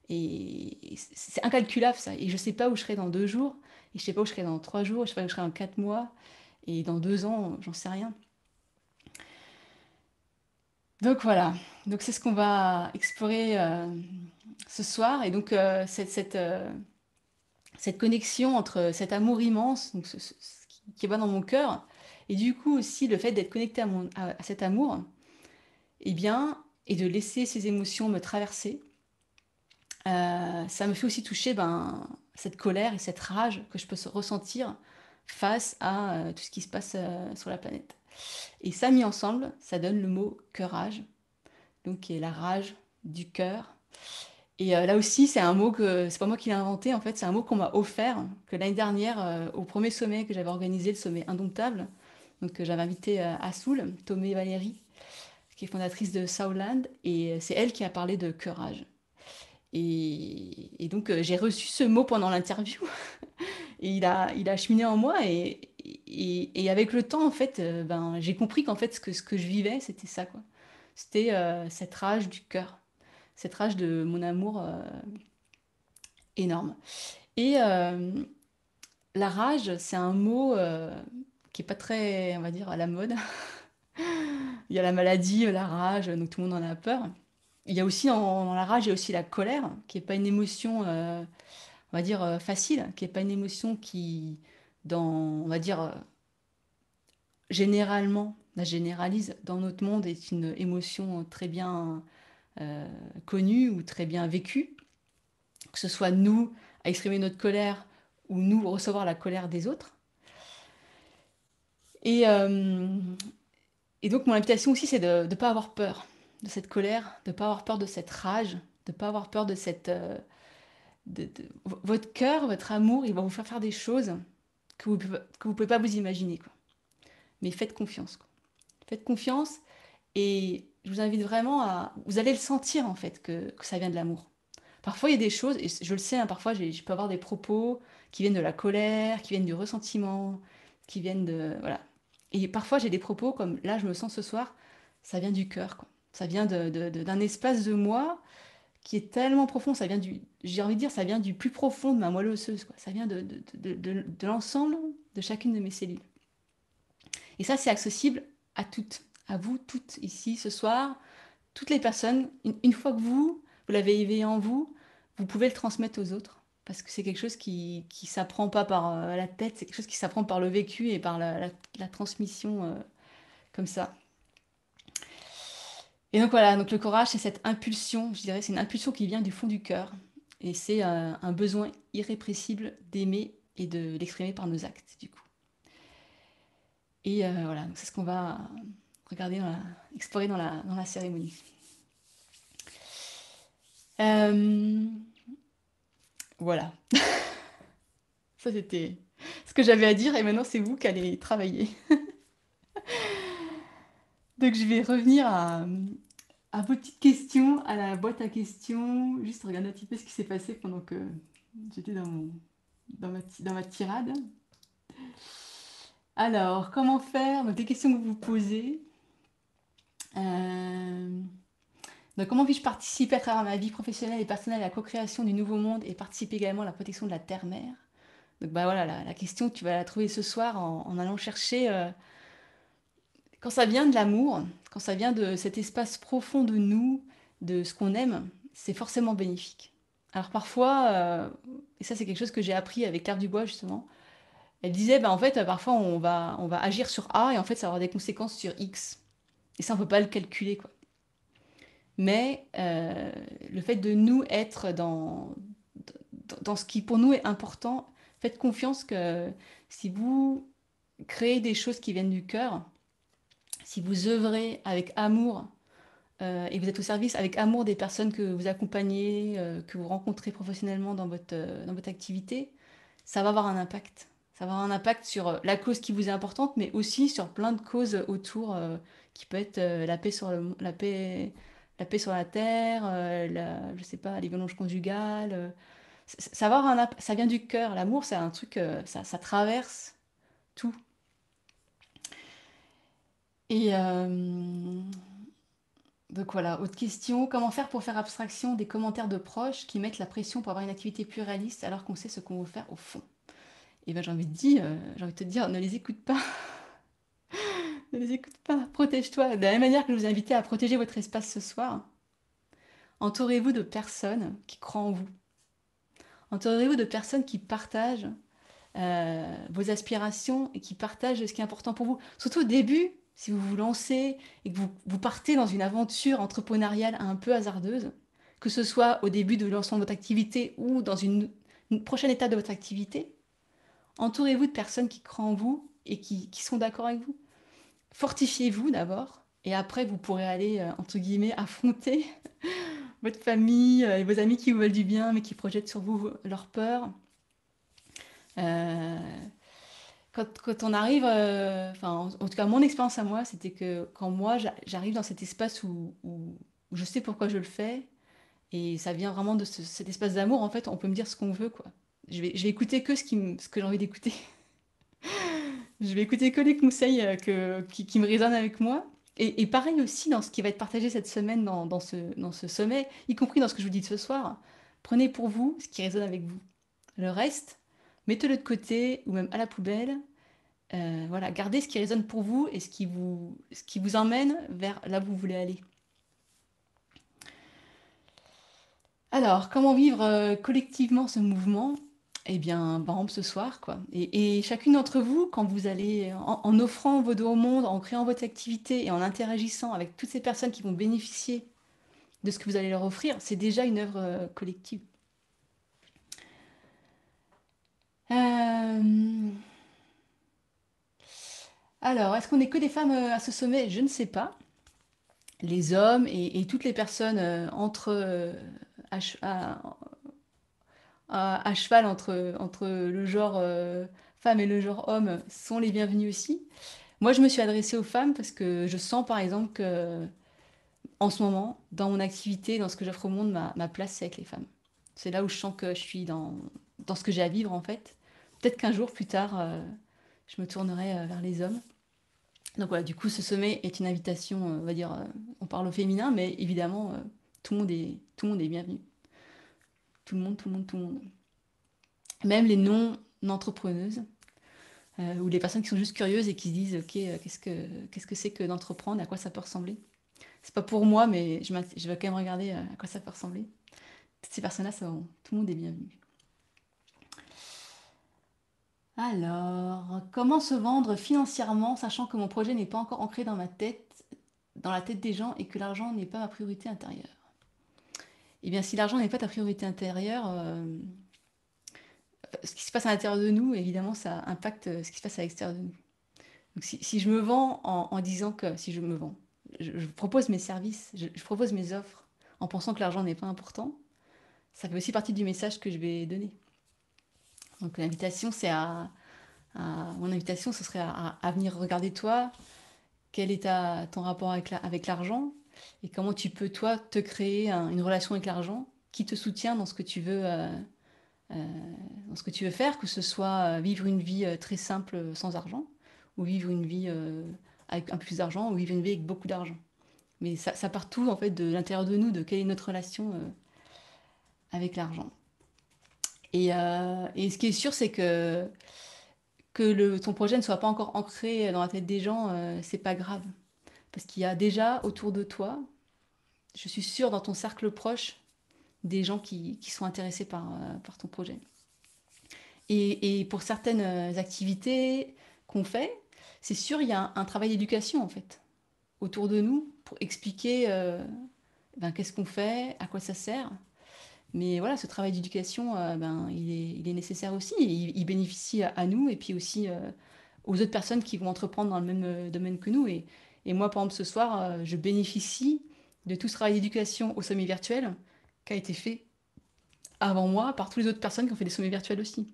Et c'est incalculable ça. Et je sais pas où je serai dans 2 jours, et je sais pas où je serai dans 3 jours, je sais pas où je serai dans 4 mois, et dans 2 ans, j'en sais rien. Donc voilà, donc c'est ce qu'on va explorer ce soir. Et donc cette connexion entre cet amour immense donc qui va dans mon cœur, et du coup aussi le fait d'être connecté à cet amour, et bien, et de laisser ces émotions me traverser, ça me fait aussi toucher cette colère et cette rage que je peux ressentir face à tout ce qui se passe sur la planète. Et ça mis ensemble, ça donne le mot cœurage, donc qui est la rage du cœur. Et là aussi, c'est un mot que c'est pas moi qui l'ai inventé, en fait, c'est un mot qu'on m'a offert, que l'année dernière, au premier sommet que j'avais organisé, le sommet Indomptable, donc que j'avais invité à Soul, Tomé Valérie, qui est fondatrice de Soundland, et c'est elle qui a parlé de cœurage. Et donc j'ai reçu ce mot pendant l'interview et il a cheminé en moi et avec le temps en fait j'ai compris qu'en fait ce que je vivais c'était ça quoi. C'était cette rage du cœur, cette rage de mon amour énorme. Et la rage c'est un mot qui est pas très on va dire à la mode. Il y a la maladie, la rage, donc tout le monde en a peur. Il y a aussi dans la rage il y a aussi la colère qui est pas une émotion on va dire, facile, qui n'est pas une émotion qui, on va dire, généralement, la généralise dans notre monde, est une émotion très bien euh, connue ou très bien vécue, que ce soit nous à exprimer notre colère ou nous recevoir la colère des autres. Et, euh, et donc mon invitation aussi, c'est de ne pas avoir peur de cette colère, de ne pas avoir peur de cette rage, de ne pas avoir peur de cette... votre cœur, votre amour, il va vous faire des choses que vous pouvez pas vous imaginer. Quoi. Mais faites confiance. Quoi. Faites confiance et je vous invite vraiment à... Vous allez le sentir en fait que ça vient de l'amour. Parfois il y a des choses, et je le sais, hein, parfois je peux avoir des propos qui viennent de la colère, qui viennent du ressentiment, qui viennent de... Voilà. Et parfois j'ai des propos comme là je me sens ce soir, ça vient du cœur. Quoi. Ça vient d'un espace de moi qui est tellement profond, ça vient j'ai envie de dire, ça vient du plus profond de ma moelle osseuse. Quoi. Ça vient de l'ensemble de chacune de mes cellules. Et ça, c'est accessible à toutes, à vous toutes ici ce soir, toutes les personnes. Une fois que vous vous l'avez éveillé en vous, vous pouvez le transmettre aux autres. Parce que c'est quelque chose qui s'apprend pas par la tête, c'est quelque chose qui s'apprend par le vécu et par la transmission comme ça. Et donc voilà, donc le courage, c'est cette impulsion, je dirais, c'est une impulsion qui vient du fond du cœur. Et c'est un besoin irrépressible d'aimer et de l'exprimer par nos actes, du coup. Et voilà, donc c'est ce qu'on va regarder, explorer dans la cérémonie. Voilà, ça c'était ce que j'avais à dire et maintenant c'est vous qui allez travailler. Donc je vais revenir à vos petites questions, à la boîte à questions, juste regarder un petit peu ce qui s'est passé pendant que j'étais dans ma tirade. Alors, comment faire? Donc, les questions que vous vous posez. Euh, Donc, comment puis-je participer à travers ma vie professionnelle et personnelle à la co-création du nouveau monde et participer également à la protection de la terre-mère? Donc, bah voilà, la question, tu vas la trouver ce soir en allant chercher. Quand ça vient de l'amour, quand ça vient de cet espace profond de nous, de ce qu'on aime, c'est forcément bénéfique. Alors, parfois, et ça, c'est quelque chose que j'ai appris avec Claire Dubois, justement. Elle disait, bah, en fait, parfois, on va agir sur A et en fait, ça va avoir des conséquences sur X. Et ça, on ne peut pas le calculer, quoi. Mais le fait de nous être dans ce qui pour nous est important, faites confiance que si vous créez des choses qui viennent du cœur, si vous œuvrez avec amour et vous êtes au service avec amour des personnes que vous accompagnez, que vous rencontrez professionnellement dans votre activité, ça va avoir un impact. Ça va avoir un impact sur la cause qui vous est importante, mais aussi sur plein de causes autour, qui peut être la paix sur la paix sur la terre, je sais pas, les violences conjugales. Ça va avoir ça vient du cœur. L'amour, c'est un truc, ça traverse tout. Et donc voilà, autre question. Comment faire pour faire abstraction des commentaires de proches qui mettent la pression pour avoir une activité plus réaliste alors qu'on sait ce qu'on veut faire au fond? Et ben j'ai envie de te dire, ne les écoute pas. Ne les écoute pas. Protège-toi. De la même manière que je vous ai invité à protéger votre espace ce soir, entourez-vous de personnes qui croient en vous. Entourez-vous de personnes qui partagent vos aspirations et qui partagent ce qui est important pour vous. Surtout au début, si vous vous lancez et que vous partez dans une aventure entrepreneuriale un peu hasardeuse, que ce soit au début de lancement de votre activité ou dans une prochaine étape de votre activité, entourez-vous de personnes qui croient en vous et qui sont d'accord avec vous. Fortifiez-vous d'abord et après vous pourrez aller, entre guillemets, affronter votre famille et vos amis qui vous veulent du bien mais qui projettent sur vous leur peur. Euh, quand on arrive, enfin, en tout cas, mon expérience à moi, c'était que quand moi, j'arrive dans cet espace où je sais pourquoi je le fais, et ça vient vraiment de cet espace d'amour, en fait, on peut me dire ce qu'on veut, quoi. Je vais écouter que ce que j'ai envie d'écouter. Je vais écouter que les conseils qui me résonnent avec moi. Et pareil aussi dans ce qui va être partagé cette semaine dans ce sommet, y compris dans ce que je vous dis de ce soir. Prenez pour vous ce qui résonne avec vous. Le reste, mettez-le de côté ou même à la poubelle. Voilà, gardez ce qui résonne pour vous et ce qui vous emmène vers là où vous voulez aller. Alors, comment vivre collectivement ce mouvement? Eh bien, par exemple, ce soir, quoi. Et chacune d'entre vous, quand vous allez, en offrant vos dos au monde, en créant votre activité et en interagissant avec toutes ces personnes qui vont bénéficier de ce que vous allez leur offrir, c'est déjà une œuvre collective. Euh, Alors, est-ce qu'on n'est que des femmes à ce sommet? Je ne sais pas. Les hommes et toutes les personnes à, che- à cheval entre le genre femme et le genre homme sont les bienvenus aussi. Moi, je me suis adressée aux femmes parce que je sens par exemple que en ce moment, dans mon activité, dans ce que j'offre au monde, ma place, c'est avec les femmes. C'est là où je sens que je suis dans ce que j'ai à vivre en fait. Peut-être qu'un jour plus tard, je me tournerai vers les hommes. Donc voilà, du coup, ce sommet est une invitation, on va dire, on parle au féminin, mais évidemment, tout le monde est bienvenu. Tout le monde, tout le monde, tout le monde. Même les non-entrepreneuses, ou les personnes qui sont juste curieuses et qui se disent, ok, qu'est-ce que c'est que d'entreprendre, à quoi ça peut ressembler. C'est pas pour moi, mais je vais quand même regarder à quoi ça peut ressembler. Toutes ces personnes-là, tout le monde est bienvenu. Alors, comment se vendre financièrement, sachant que mon projet n'est pas encore ancré dans ma tête, dans la tête des gens, et que l'argent n'est pas ma priorité intérieure? Eh bien, si l'argent n'est pas ta priorité intérieure, ce qui se passe à l'intérieur de nous, évidemment, ça impacte ce qui se passe à l'extérieur de nous. Donc, si je me vends en disant que, si je me vends, je propose mes services, je propose mes offres en pensant que l'argent n'est pas important, ça fait aussi partie du message que je vais donner. Donc l'invitation, mon invitation, ce serait à venir regarder toi, quel est ton rapport avec l'argent, et comment tu peux, toi, te créer une relation avec l'argent qui te soutient dans ce que tu veux, dans ce que tu veux faire, que ce soit vivre une vie très simple sans argent, ou vivre une vie avec un peu plus d'argent, ou vivre une vie avec beaucoup d'argent. Mais ça part tout en fait de l'intérieur de nous, de quelle est notre relation avec l'argent. Et ce qui est sûr, c'est que ton projet ne soit pas encore ancré dans la tête des gens, c'est pas grave. Parce qu'il y a déjà autour de toi, je suis sûre dans ton cercle proche, des gens qui sont intéressés par ton projet. Et pour certaines activités qu'on fait, c'est sûr, il y a un travail d'éducation en fait, autour de nous, pour expliquer ben, qu'est-ce qu'on fait, à quoi ça sert. Mais voilà, ce travail d'éducation, ben, il est nécessaire aussi. Il bénéficie à nous et puis aussi aux autres personnes qui vont entreprendre dans le même domaine que nous. Et moi, par exemple, ce soir, je bénéficie de tout ce travail d'éducation au sommet virtuel qui a été fait avant moi par toutes les autres personnes qui ont fait des sommets virtuels aussi.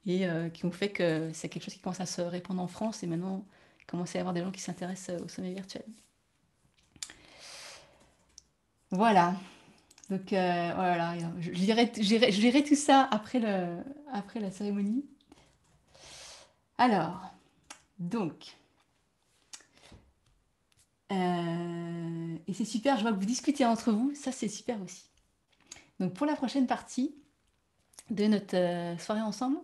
Et qui ont fait que c'est quelque chose qui commence à se répandre en France et maintenant, il commence à y avoir des gens qui s'intéressent au sommet virtuel. Voilà. Donc voilà, je lirai tout ça après la cérémonie. Alors, donc, et c'est super, je vois que vous discutez entre vous, ça c'est super aussi. Donc pour la prochaine partie de notre soirée ensemble,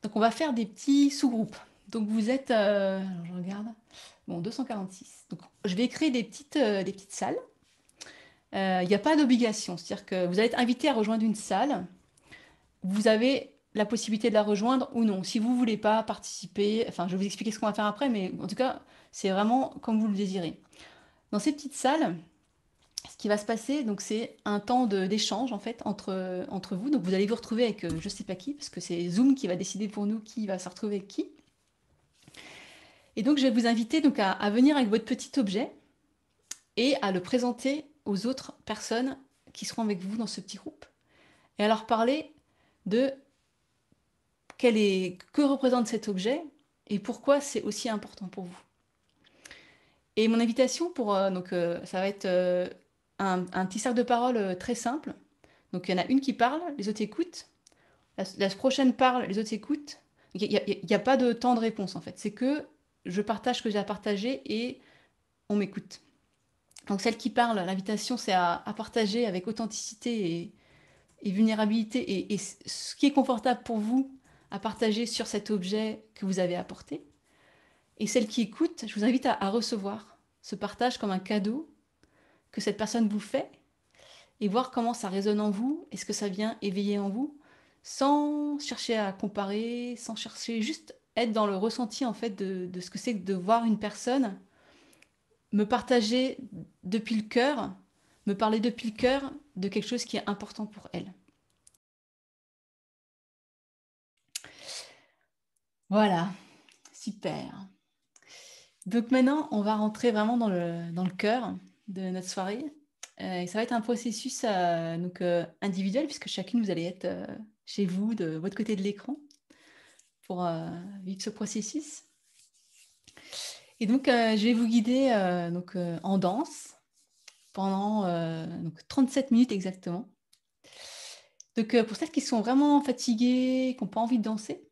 donc on va faire des petits sous-groupes. Donc vous êtes, alors je regarde, bon 246. Donc je vais créer des petites salles. Il n'y a pas d'obligation, c'est-à-dire que vous allez être invité à rejoindre une salle. Vous avez la possibilité de la rejoindre ou non. Si vous ne voulez pas participer, enfin, je vais vous expliquer ce qu'on va faire après, mais en tout cas, c'est vraiment comme vous le désirez. Dans ces petites salles, ce qui va se passer, donc, c'est un temps d'échange en fait entre vous. Donc, vous allez vous retrouver avec je ne sais pas qui, parce que c'est Zoom qui va décider pour nous qui va se retrouver avec qui. Et donc, je vais vous inviter donc à venir avec votre petit objet et à le présenter aux autres personnes qui seront avec vous dans ce petit groupe et à leur parler de que représente cet objet et pourquoi c'est aussi important pour vous. Et mon invitation ça va être un petit cercle de parole très simple. Donc il y en a une qui parle, les autres écoutent. La prochaine parle, les autres écoutent. Il n'y a pas de temps de réponse en fait. C'est que je partage ce que j'ai à partager et on m'écoute. Donc celle qui parle, l'invitation c'est à partager avec authenticité et vulnérabilité et ce qui est confortable pour vous à partager sur cet objet que vous avez apporté. Et celle qui écoute, je vous invite à recevoir ce partage comme un cadeau que cette personne vous fait et voir comment ça résonne en vous et ce que ça vient éveiller en vous sans chercher à comparer, sans chercher juste être dans le ressenti en fait de ce que c'est que de voir une personne me partager depuis le cœur, me parler depuis le cœur de quelque chose qui est important pour elle. Voilà, super. Donc maintenant, on va rentrer vraiment dans le cœur de notre soirée. Et ça va être un processus individuel, puisque chacune, vous allez être chez vous, de votre côté de l'écran, pour vivre ce processus. Et donc, je vais vous guider en danse pendant 37 minutes exactement. Donc, pour celles qui sont vraiment fatiguées, qui n'ont pas envie de danser,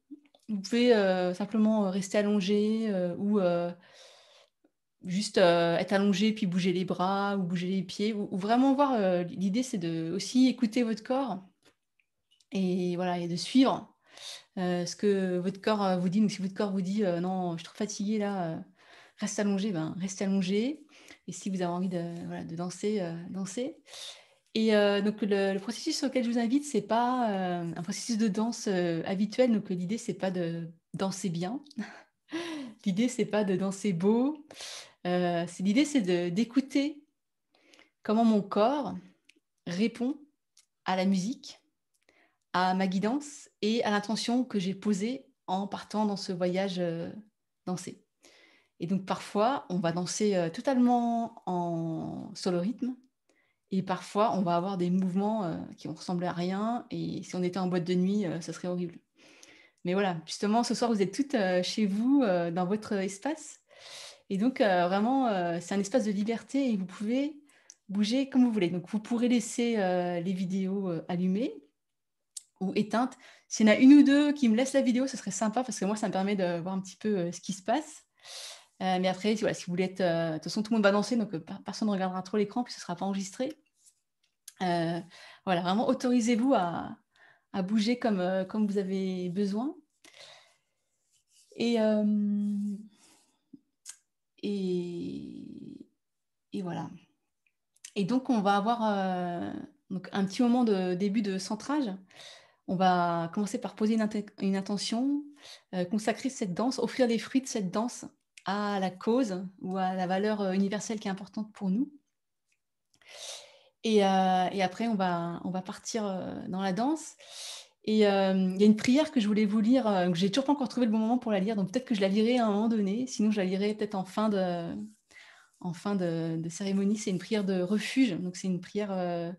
vous pouvez simplement rester allongé ou juste être allongé puis bouger les bras ou bouger les pieds ou vraiment voir l'idée c'est de aussi écouter votre corps et voilà et de suivre ce que votre corps vous dit. Donc si votre corps vous dit non je suis trop fatiguée là reste allongé, ben restez allongé Et si vous avez envie voilà, de danser, danser. Et donc le processus auquel je vous invite, c'est pas un processus de danse habituel. Donc l'idée, c'est pas de danser bien. L'idée, c'est pas de danser beau. L'idée, c'est d'écouter comment mon corps répond à la musique, à ma guidance et à l'intention que j'ai posée en partant dans ce voyage danser. Et donc parfois, on va danser totalement sur le rythme. Et parfois, on va avoir des mouvements qui vont ressembler à rien. Et si on était en boîte de nuit, ça serait horrible. Mais voilà, justement, ce soir, vous êtes toutes chez vous, dans votre espace. Et donc, vraiment, c'est un espace de liberté et vous pouvez bouger comme vous voulez. Donc, vous pourrez laisser les vidéos allumées ou éteintes. S'il y en a une ou deux qui me laissent la vidéo, ce serait sympa parce que moi, ça me permet de voir un petit peu ce qui se passe. Mais après, voilà, si vous voulez être... de toute façon, tout le monde va danser, donc personne ne regardera trop l'écran, puis ce ne sera pas enregistré. Voilà, vraiment, autorisez-vous à bouger comme vous avez besoin. Et voilà. Et donc, on va avoir donc un petit moment de début de centrage. On va commencer par poser une intention, consacrer cette danse, offrir les fruits de cette danse à la cause ou à la valeur universelle qui est importante pour nous. Et après, on va partir dans la danse. Et il y a une prière que je voulais vous lire, que j'ai toujours pas encore trouvé le bon moment pour la lire, donc peut-être que je la lirai à un moment donné, sinon je la lirai peut-être en fin de cérémonie. C'est une prière de refuge, donc c'est une prière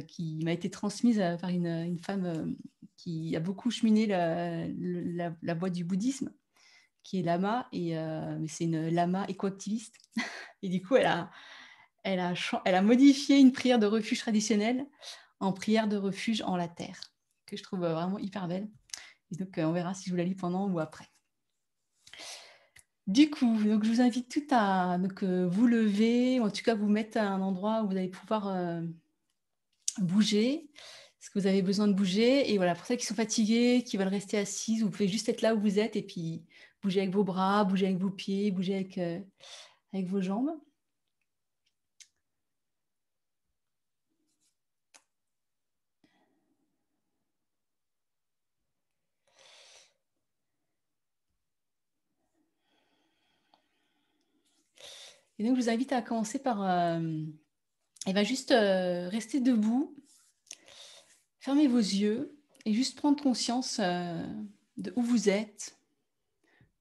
qui m'a été transmise par une femme qui a beaucoup cheminé la voie du bouddhisme, qui est lama, mais c'est une lama éco-activiste. Et du coup, elle a modifié une prière de refuge traditionnelle en prière de refuge en la terre, que je trouve vraiment hyper belle. Et donc, on verra si je vous la lis pendant ou après. Du coup, donc, je vous invite toutes à vous lever, ou en tout cas vous mettre à un endroit où vous allez pouvoir bouger, parce que vous avez besoin de bouger. Et voilà, pour celles qui sont fatiguées, qui veulent rester assises, vous pouvez juste être là où vous êtes et puis bouger avec vos bras, bouger avec vos pieds, bouger avec vos jambes. Et donc, je vous invite à commencer par juste rester debout, fermez vos yeux et juste prendre conscience de où vous êtes.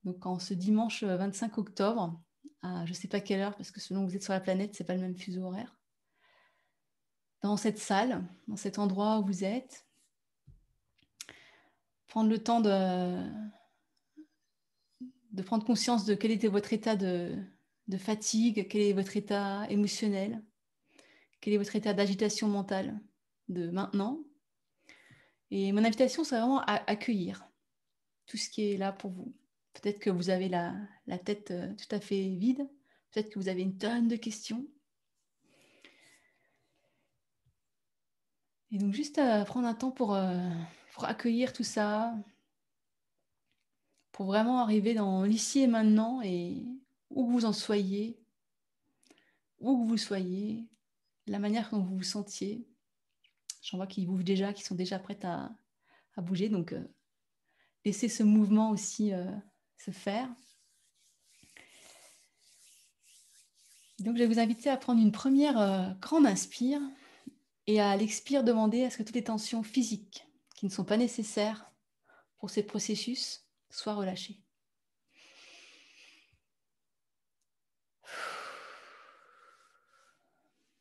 Donc, en ce dimanche 25 octobre, à je ne sais pas quelle heure, parce que selon où vous êtes sur la planète, ce n'est pas le même fuseau horaire. Dans cette salle, dans cet endroit où vous êtes, prendre le temps de prendre conscience de quel était votre état de fatigue, quel est votre état émotionnel, quel est votre état d'agitation mentale de maintenant. Et mon invitation, c'est vraiment à accueillir tout ce qui est là pour vous. Peut-être que vous avez la tête tout à fait vide, peut-être que vous avez une tonne de questions. Et donc juste prendre un temps pour accueillir tout ça, pour vraiment arriver dans l'ici et maintenant, et où que vous en soyez, où que vous soyez, la manière dont vous vous sentiez. J'en vois qui bougent déjà, qui sont déjà prêtes à bouger, donc laissez ce mouvement aussi se faire. Donc je vais vous inviter à prendre une première grande inspire et à l'expire demander à ce que toutes les tensions physiques qui ne sont pas nécessaires pour ces processus soient relâchées.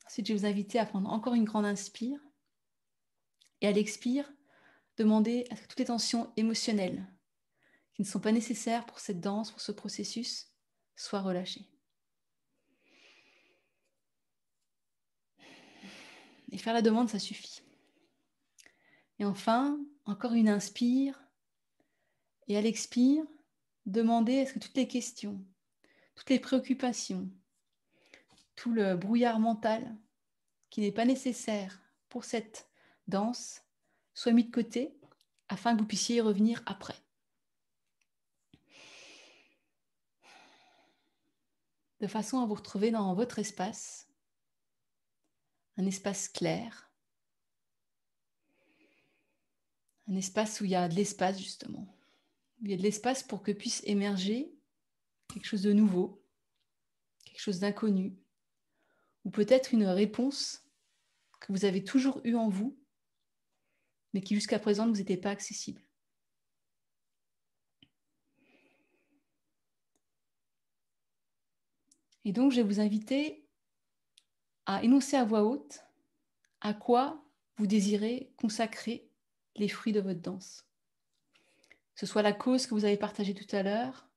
Ensuite, je vais vous inviter à prendre encore une grande inspire et à l'expire, demander à ce que toutes les tensions émotionnelles qui ne sont pas nécessaires pour cette danse, pour ce processus, soient relâchées. Et faire la demande, ça suffit. Et enfin, encore une inspire et à l'expire, demander à ce que toutes les questions, toutes les préoccupations, tout le brouillard mental qui n'est pas nécessaire pour cette danse soit mis de côté afin que vous puissiez y revenir après. de façon à vous retrouver dans votre espace, un espace clair, un espace où il y a de l'espace justement, où il y a de l'espace pour que puisse émerger quelque chose de nouveau, quelque chose d'inconnu, ou peut-être une réponse que vous avez toujours eue en vous, mais qui jusqu'à présent ne vous était pas accessible. Et donc, je vais vous inviter à énoncer à voix haute à quoi vous désirez consacrer les fruits de votre danse. Que ce soit la cause que vous avez partagée tout à l'heure,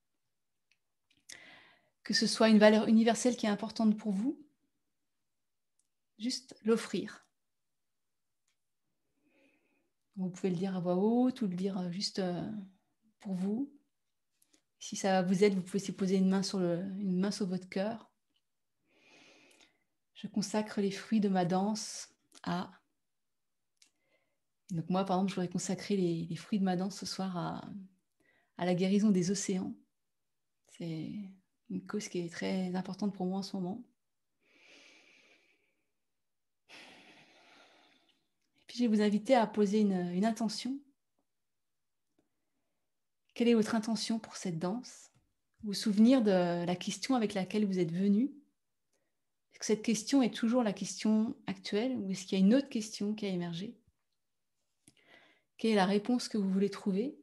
que ce soit une valeur universelle qui est importante pour vous, juste l'offrir. Vous pouvez le dire à voix haute ou le dire juste pour vous. Si ça vous aide, vous pouvez aussi poser une main sur votre cœur. Je consacre les fruits de ma danse à... Donc moi, par exemple, je voudrais consacrer les fruits de ma danse ce soir à la guérison des océans. C'est une cause qui est très importante pour moi en ce moment. Et puis je vais vous inviter à poser une intention. Quelle est votre intention pour cette danse? Vous souvenir de la question avec laquelle vous êtes venu? Est-ce que cette question est toujours la question actuelle ou est-ce qu'il y a une autre question qui a émergé? Quelle est la réponse que vous voulez trouver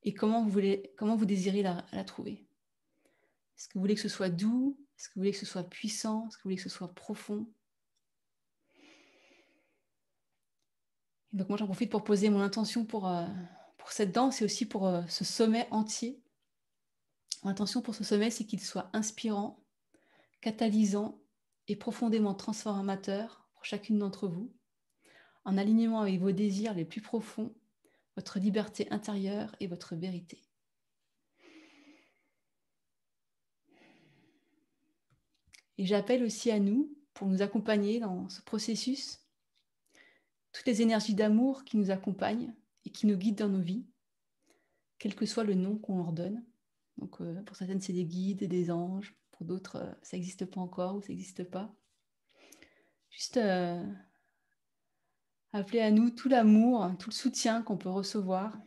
et comment vous désirez la trouver? Est-ce que vous voulez que ce soit doux? Est-ce que vous voulez que ce soit puissant? Est-ce que vous voulez que ce soit profond? Et donc moi, j'en profite pour poser mon intention pour cette danse et aussi pour ce sommet entier. Mon intention pour ce sommet, c'est qu'il soit inspirant, catalysant et profondément transformateur pour chacune d'entre vous, en alignement avec vos désirs les plus profonds, votre liberté intérieure et votre vérité. Et j'appelle aussi à nous, pour nous accompagner dans ce processus, toutes les énergies d'amour qui nous accompagnent et qui nous guident dans nos vies, quel que soit le nom qu'on leur donne. Donc pour certaines, c'est des guides, des anges. Pour d'autres, ça n'existe pas encore ou ça n'existe pas. Juste appeler à nous tout l'amour, tout le soutien qu'on peut recevoir.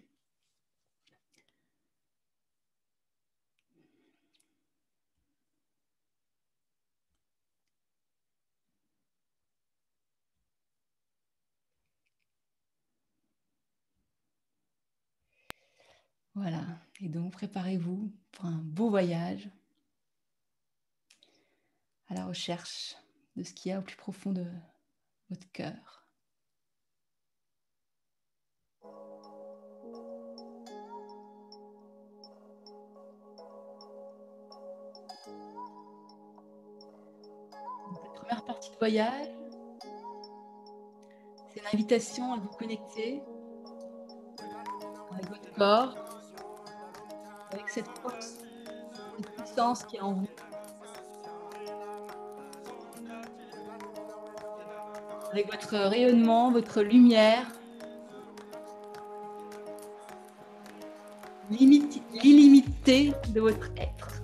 Voilà. Et donc, préparez-vous pour un beau voyage à la recherche de ce qu'il y a au plus profond de votre cœur. Donc, cette première partie de voyage, c'est une invitation à vous connecter avec votre corps, avec cette force, cette puissance qui est en vous, avec votre rayonnement, votre lumière, l'illimité de votre être.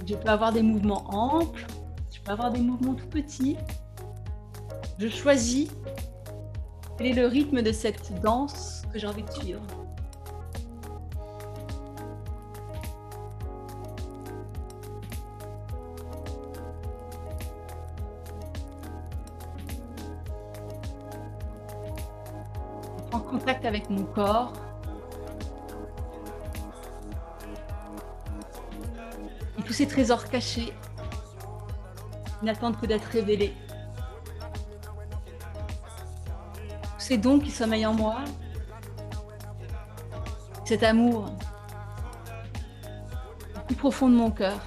Je peux avoir des mouvements amples, je peux avoir des mouvements tout petits. Je choisis quel est le rythme de cette danse que j'ai envie de suivre. Je prends contact avec mon corps. Et tous ces trésors cachés n'attendent que d'être révélés. Tous ces dons qui sommeillent en moi, cet amour le plus profond de mon cœur.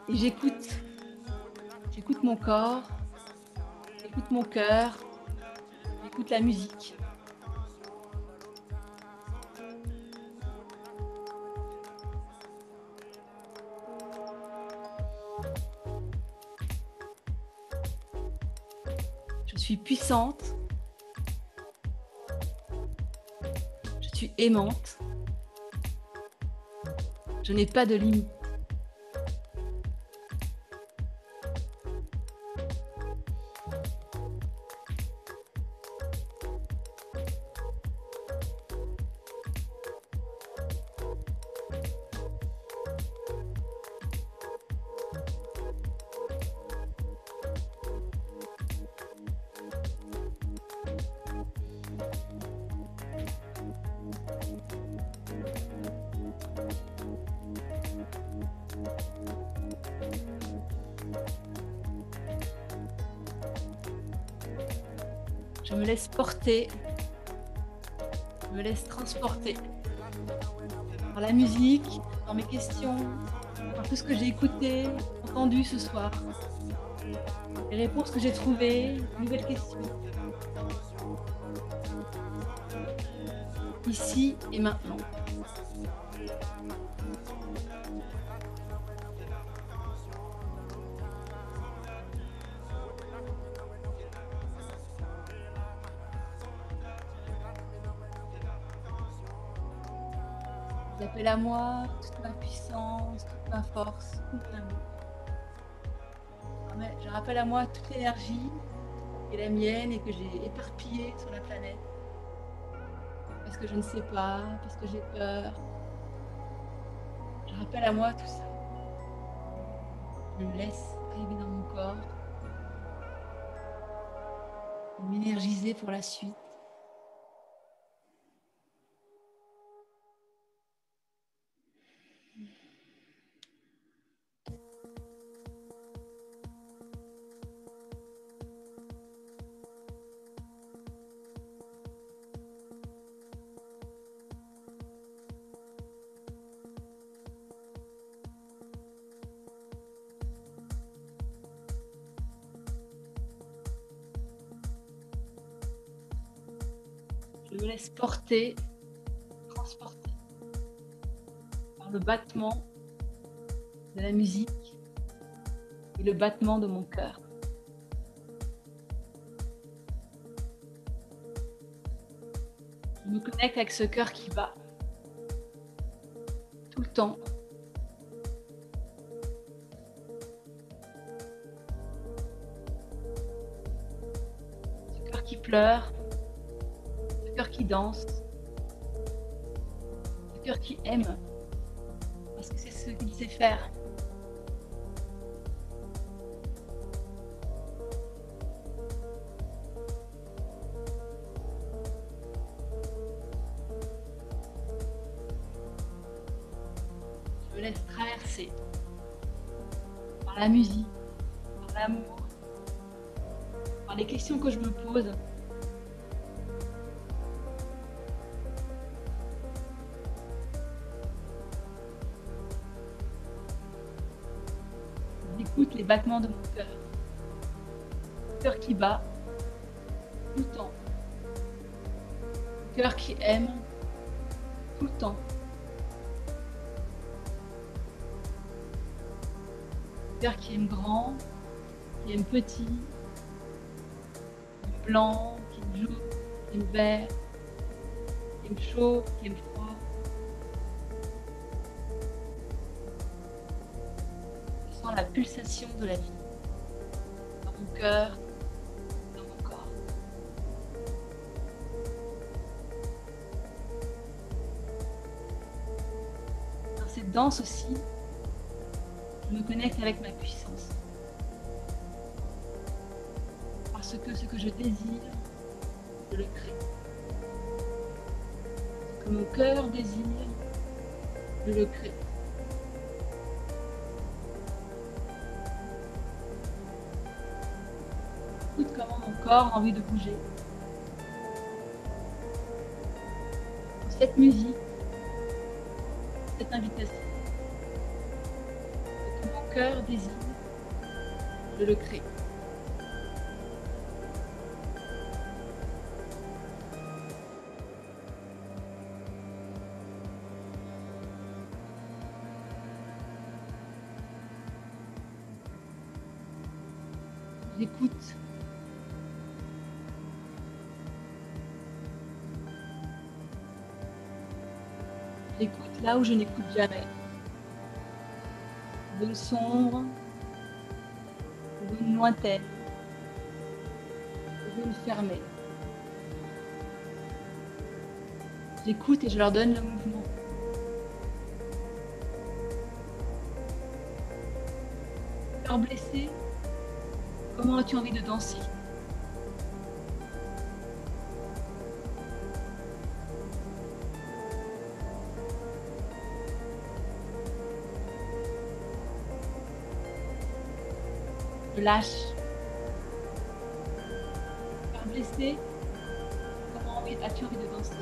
Et j'écoute mon corps, j'écoute mon cœur, j'écoute la musique. Je suis puissante, suis aimante. Je n'ai pas de limite. Je me laisse porter, je me laisse transporter par la musique, par mes questions, par tout ce que j'ai écouté, entendu ce soir. Les réponses que j'ai trouvées, nouvelles questions. Ici et maintenant. J'appelle à moi toute ma puissance, toute ma force, tout mon amour. Je rappelle à moi toute l'énergie qui est la mienne et que j'ai éparpillée sur la planète. Parce que je ne sais pas, parce que j'ai peur. Je rappelle à moi tout ça. Je me laisse arriver dans mon corps, m'énergiser pour la suite. Je me laisse porter, transporter par le battement de la musique et le battement de mon cœur. Je me connecte avec ce cœur qui bat tout le temps. Ce cœur qui pleure, ce cœur qui danse, ce cœur qui aime, parce que c'est ce qu'il sait faire. Je me laisse traverser par la musique, par l'amour, par les questions que je me pose. J'écoute les battements de mon cœur. Le cœur qui bat tout le temps. Le cœur qui aime tout le temps. Le cœur qui aime grand, qui aime petit, qui aime blanc, qui aime jaune, qui aime vert, qui aime chaud, qui aime froid. Je sens la pulsation de la vie dans mon cœur, dans mon corps. Dans cette danse aussi, je me connecte avec ma puissance. Parce que ce que je désire, je le crée. Ce que mon cœur désire, je le crée. Écoute comment mon corps a envie de bouger. Cette musique, cette invitation. Ce que mon cœur désire, je le crée. J'écoute. là où je n'écoute jamais. Zone sombre, zone lointaine, zone fermée. J'écoute et je leur donne le mouvement. Cœur blessé, comment as-tu envie de danser? Je lâche. Cœur blessé, comment as-tu envie de danser?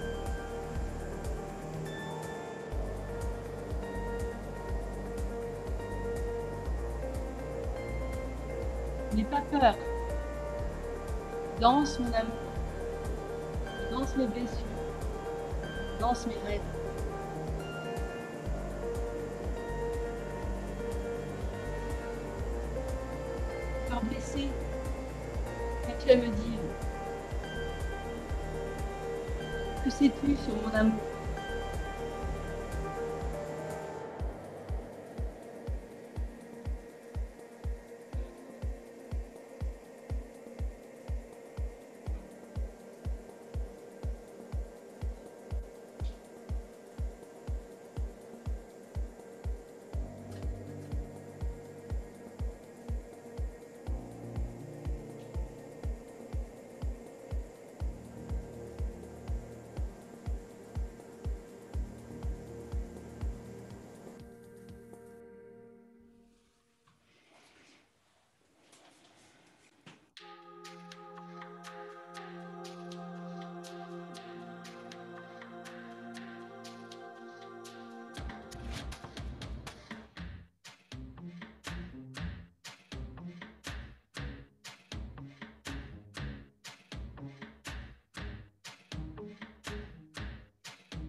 N'aie pas peur. Danse mon amour. Danse mes blessures. Danse mes rêves. Cœur blessé, qu'as-tu à me dire? Que sais-tu sur mon amour?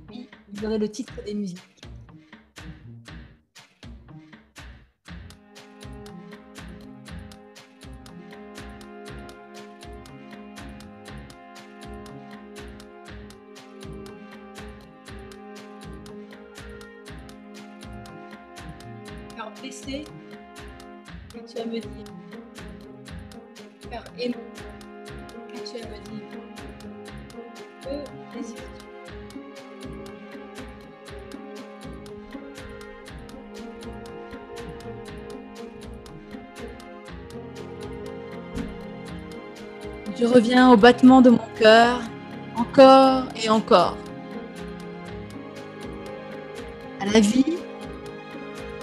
Oui, vous aurez le titre des musiques. Cœur blessé, qu'as-tu à me dire? Cœur aimant, qu'as-tu à me dire? Que désires-tu? Je reviens au battement de mon cœur, encore et encore. À la vie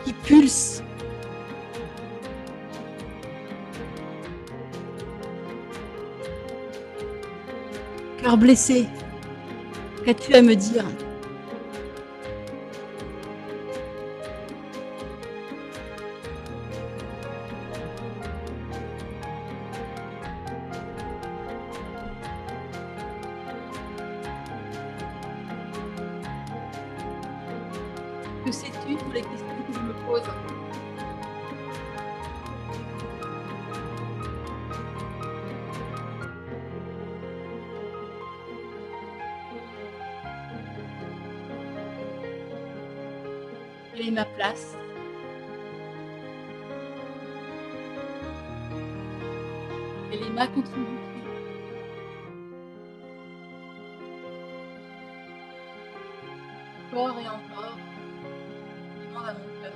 qui pulse. Cœur blessé, qu'as-tu à me dire? Que sais-tu pour les questions que je me pose? Quelle est ma place? Quelle est ma contribution? Encore et encore, je demande à mon cœur.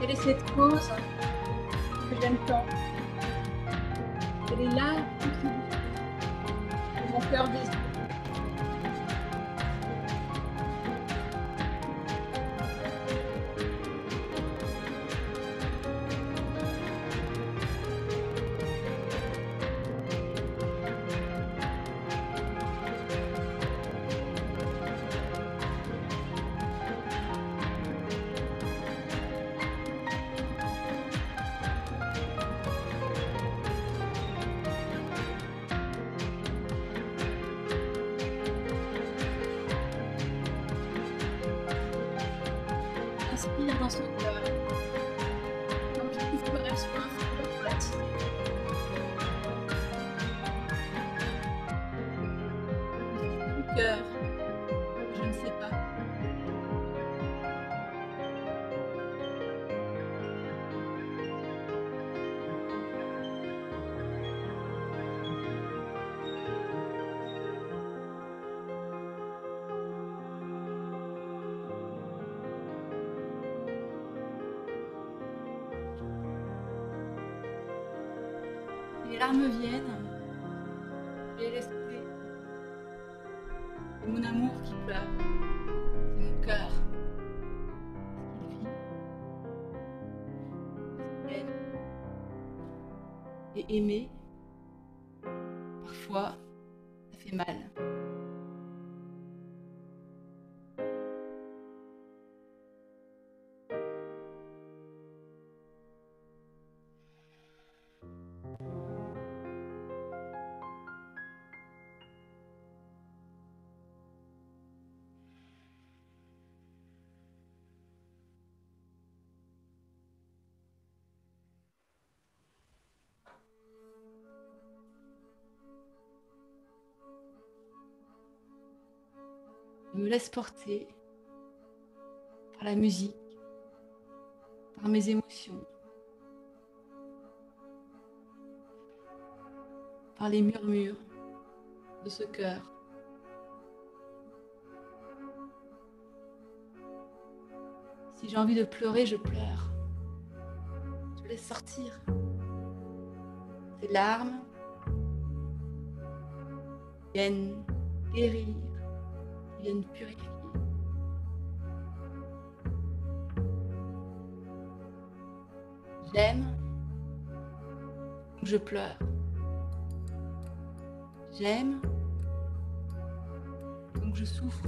Quelle est cette cause que j'aime tant? Quelle est la contribution que mon cœur désire? Inspire dans son cœur. Comme je trouve que rêve sur un feu pour l'attirer. Mon cœur, je ne sais pas. Les larmes viennent, je les laisse couler. C'est mon amour qui pleure, c'est mon cœur. Parce qu'il vit, parce qu'il aime. Et aimer, parfois, ça fait mal. Je me laisse porter par la musique, par mes émotions, par les murmures de ce cœur. Si j'ai envie de pleurer, je pleure. Je laisse sortir ces larmes qui viennent guérir, qui viennent purifier. J'aime, donc je pleure. J'aime, donc je souffre.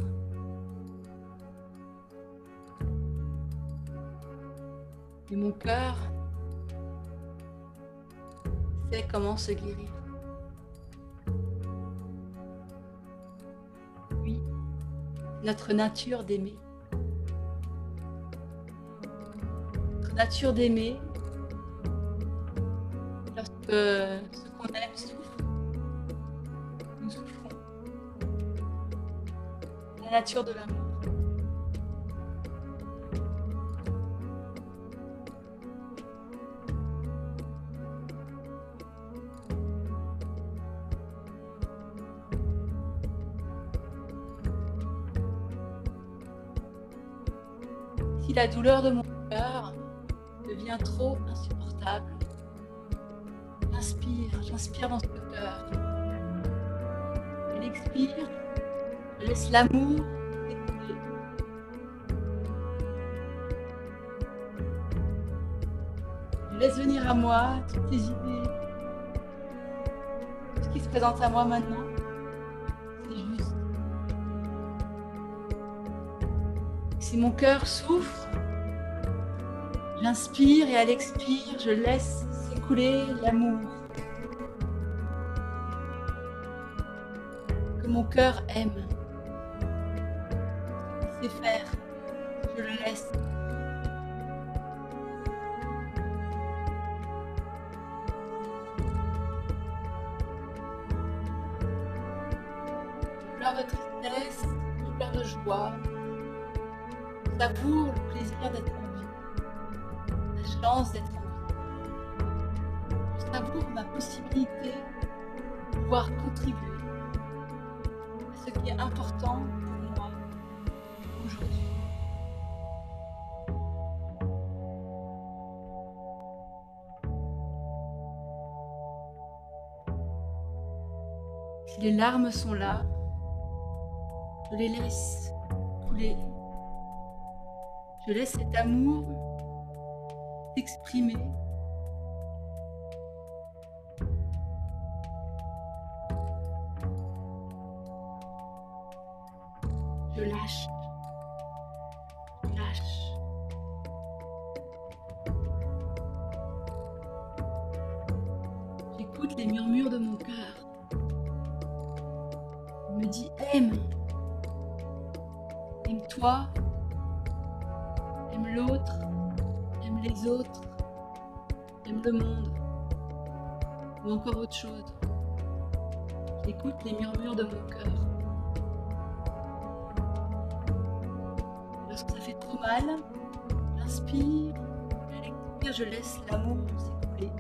Et mon cœur sait comment se guérir. Oui, notre nature d'aimer. Notre nature d'aimer, lorsque ce qu'on aime souffre, nous souffrons. La nature de l'amour. Si la douleur de mon cœur devient trop insupportable, j'inspire dans ce cœur. Je l'expire, je laisse l'amour s'écouler. Je laisse venir à moi toutes ces idées, tout ce qui se présente à moi maintenant, c'est juste. Si mon cœur souffre, j'inspire et à l'expire, je laisse s'écouler l'amour que mon cœur aime. Il sait faire, je le laisse. Je pleure de tristesse, je pleure de joie. Je savoure le plaisir d'être en vie, la chance d'être en vie. Je savoure ma possibilité de pouvoir contribuer à ce qui est important pour moi aujourd'hui. Si les larmes sont là, je les laisse couler. Je laisse cet amour s'exprimer. Je lâche. Je lâche. J'écoute les murmures de mon cœur. Il me dit aime. Aime-toi. J'aime l'autre, j'aime les autres, j'aime le monde, ou encore autre chose. J'écoute les murmures de mon cœur. Lorsque ça fait trop mal, j'inspire, à l'expire, je laisse l'amour s'écouler.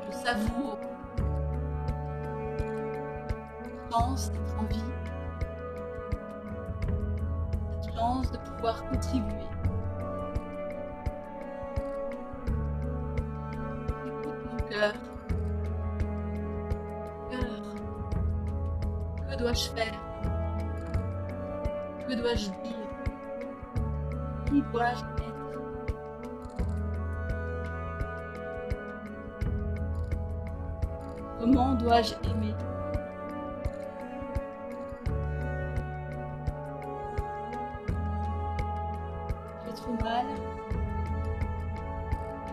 Je savoure cette chance d'être en vie, cette chance de pouvoir contribuer. J'écoute mon cœur. Que dois-je faire? Que dois-je dire? Qui dois-je être? Comment dois-je aimer? J'ai trop mal.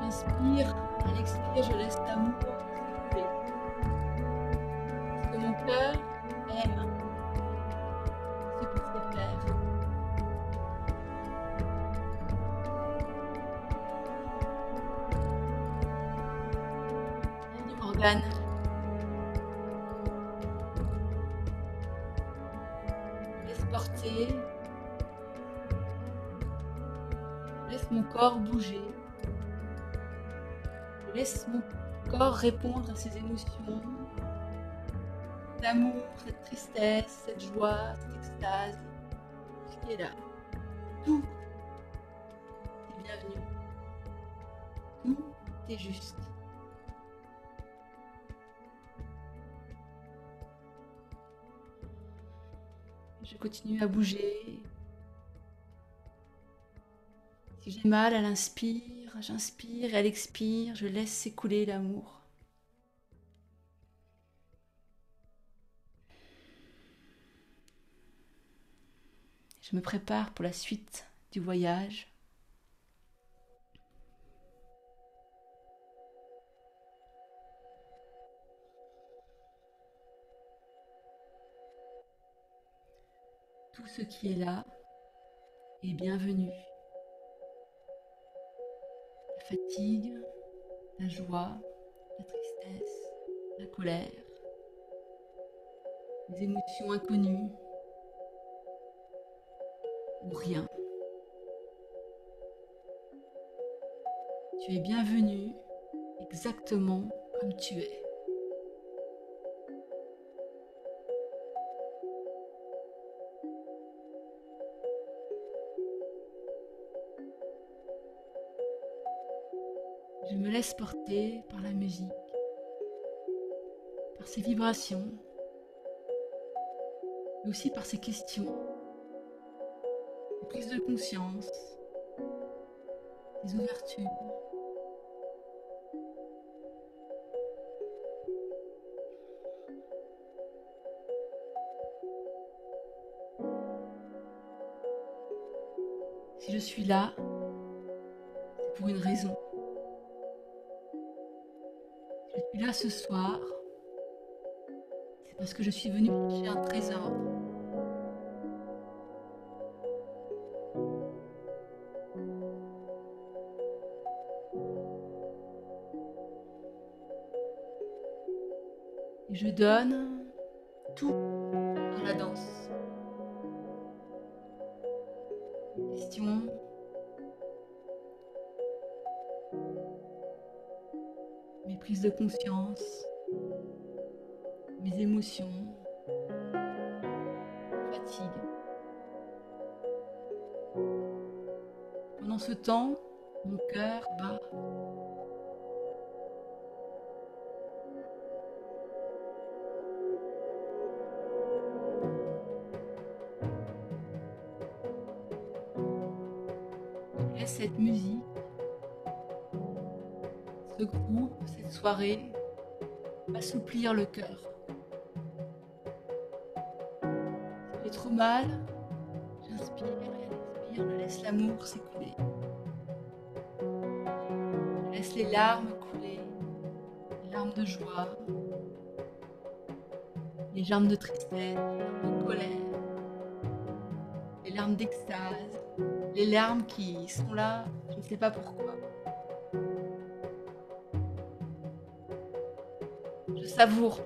J'inspire, à l'expire, je laisse l'amour s'écouler. Parce que mon cœur aime ce qu'il sait faire. Bienvenue Morgane. Laisse porter. Laisse mon corps bouger. Je laisse mon corps répondre à ses émotions, cet amour, cette tristesse, cette joie, cette extase, tout ce qui est là. Tout est bienvenu. Tout est juste. Je continue à bouger. Si j'ai mal à l'inspire, j'inspire et à l'expire, je laisse s'écouler l'amour. Je me prépare pour la suite du voyage. Tout ce qui est là est bienvenu. La fatigue, la joie, la tristesse, la colère, les émotions inconnues ou rien. Tu es bienvenu exactement comme tu es. Je me laisse porter par la musique, par ses vibrations, mais aussi par ses questions, ses prises de conscience, ses ouvertures. Si je suis là, c'est pour une raison. Si je suis là ce soir, c'est parce que je suis venue chercher un trésor. Et je donne tout à la danse. Mes questions, mes prises de conscience, mes émotions, fatigue. Pendant ce temps, mon cœur bat. Je laisse cette musique, ce groupe, cette soirée, m'assouplir le cœur. Si j'ai trop mal, j'inspire et elle expire. Je laisse l'amour s'écouler. Je laisse les larmes couler, les larmes de joie, les larmes de tristesse, les larmes de colère, les larmes d'extase, les larmes qui sont là, je ne sais pas pourquoi. Je savoure.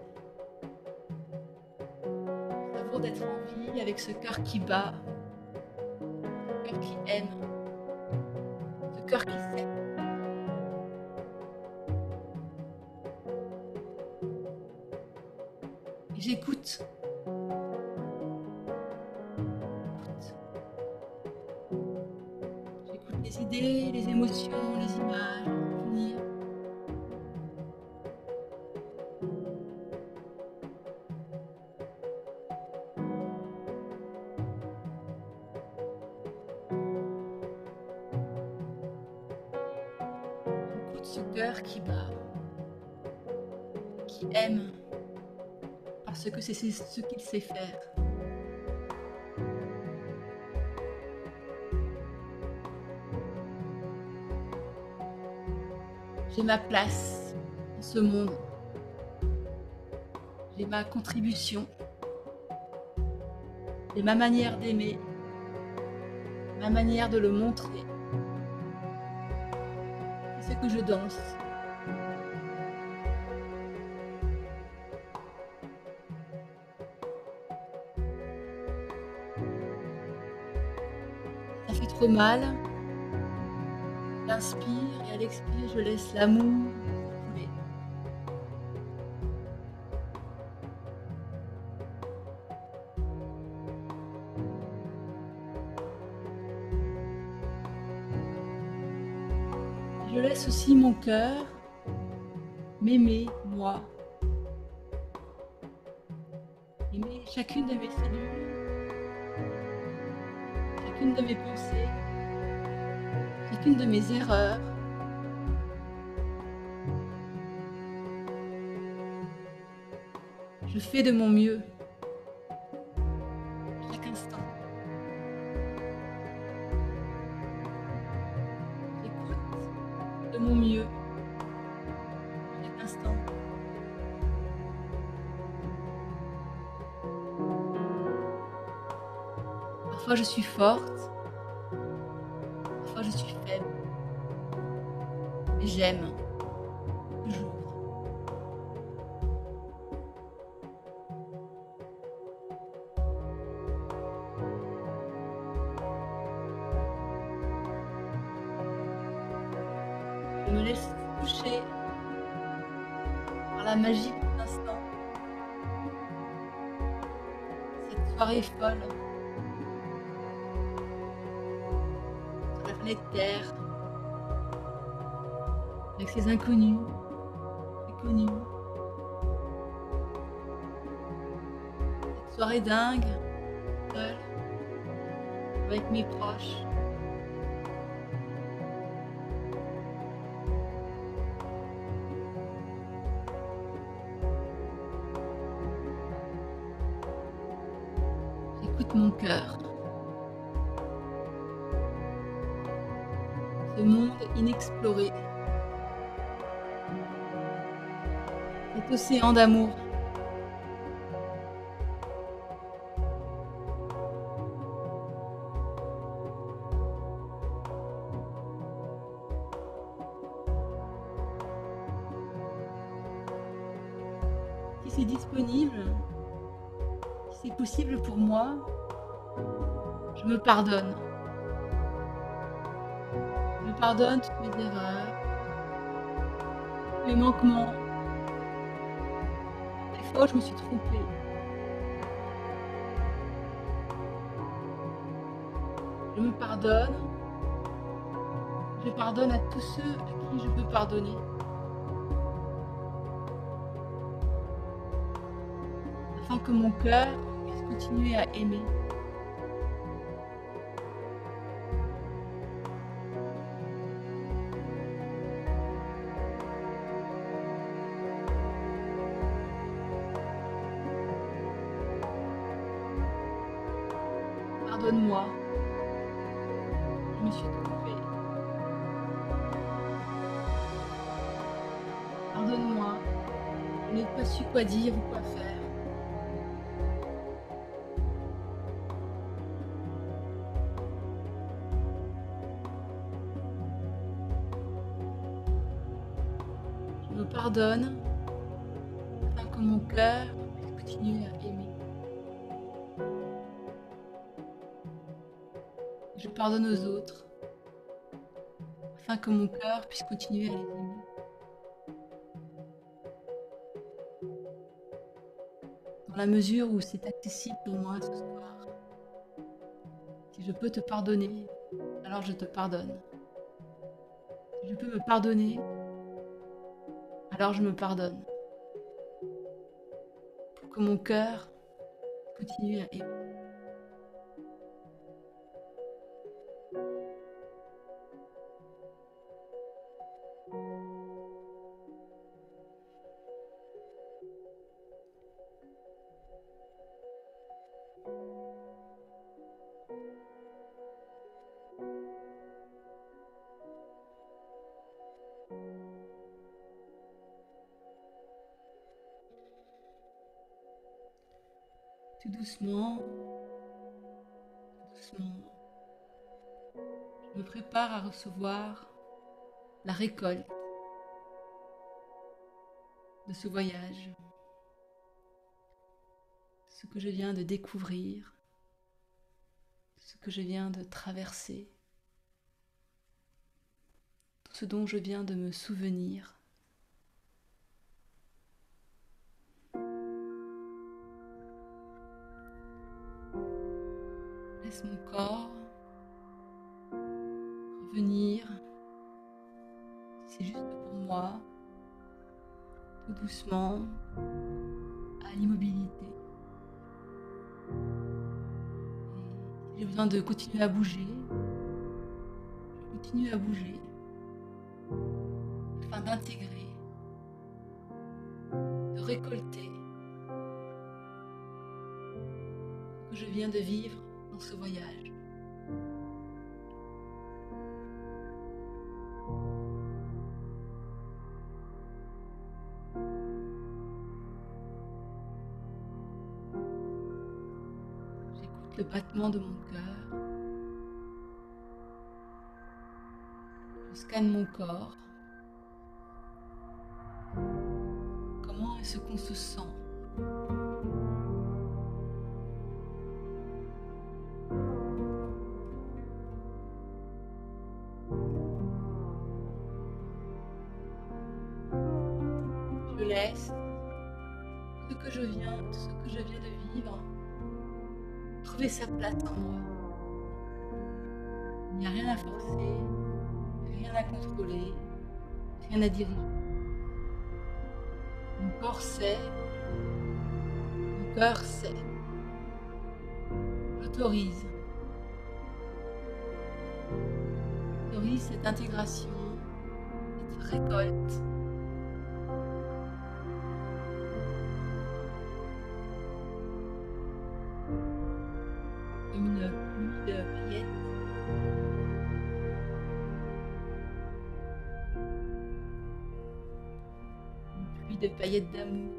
Je savoure d'être en vie avec ce cœur qui bat, ce cœur qui aime, ce cœur qui sait. Et j'écoute. J'écoute les idées, les émotions, les images, les souvenirs. J'écoute ce cœur qui bat, qui aime, parce que c'est ce qu'il sait faire. J'ai ma place dans ce monde. J'ai ma contribution. J'ai ma manière d'aimer, ma manière de le montrer. C'est ce que je danse. Ça fait trop mal. J'inspire et à l'expire, je laisse l'amour couler. Je laisse aussi mon cœur m'aimer, moi. Aimer chacune de mes cellules, chacune de mes pensées, chacune de mes erreurs. Je fais de mon mieux chaque instant. J'écoute de mon mieux chaque instant. Parfois je suis forte, parfois je suis faible, mais j'aime toujours. Je me laisse toucher par la magie de l'instant. Cette soirée folle sur la planète Terre, avec ses inconnus, ses connus. Cette soirée dingue, seule, avec mes proches. J'écoute mon cœur. Ce monde inexploré. Cet océan d'amour. Si c'est disponible, si c'est possible pour moi, je me pardonne. Je me pardonne toutes mes erreurs, tous mes manquements. Des fois, je me suis trompée. Je me pardonne. Je pardonne à tous ceux à qui je peux pardonner. Afin que mon cœur puisse continuer à aimer. Pardonne-moi me suis trompée. Pardonne-moi, je n'ai pas su quoi dire ou quoi faire. Je me pardonne afin que mon cœur puisse continuer à aimer. Je pardonne aux autres afin que mon cœur puisse continuer à les aimer. Dans la mesure où c'est accessible pour moi ce soir. Si je peux te pardonner, alors je te pardonne. Si je peux me pardonner, alors je me pardonne. Pour que mon cœur continue à aimer. Tout doucement, je me prépare à recevoir la récolte de ce voyage, ce que je viens de découvrir, ce que je viens de traverser, tout ce dont je viens de me souvenir. Laisse mon corps revenir, si c'est juste pour moi, tout doucement, à l'immobilité. Et si j'ai besoin de continuer à bouger, je continue à bouger afin d'intégrer, de récolter ce que je viens de vivre dans ce voyage. J'écoute le battement de mon cœur. Je scanne mon corps. Comment est-ce qu'on se sent? Je laisse ce que je viens de vivre trouver sa place en moi. Il n'y a rien à forcer, rien à contrôler, rien à diriger. Mon corps sait, mon cœur sait. J'autorise cette intégration, cette récolte. Comme une pluie de paillettes. Une pluie de paillettes d'amour.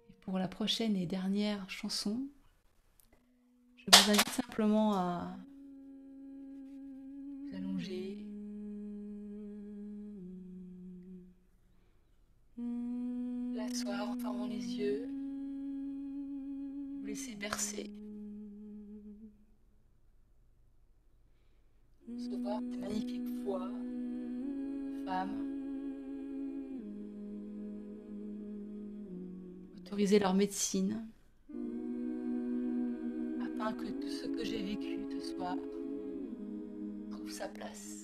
Et pour la prochaine et dernière chanson, je vous invite simplement à vous allonger, vous asseoir en fermant les yeux, vous laisser bercer, recevoir ces magnifiques voix de femmes, autoriser leur médecine, afin que tout ce que j'ai vécu ce soir trouve sa place.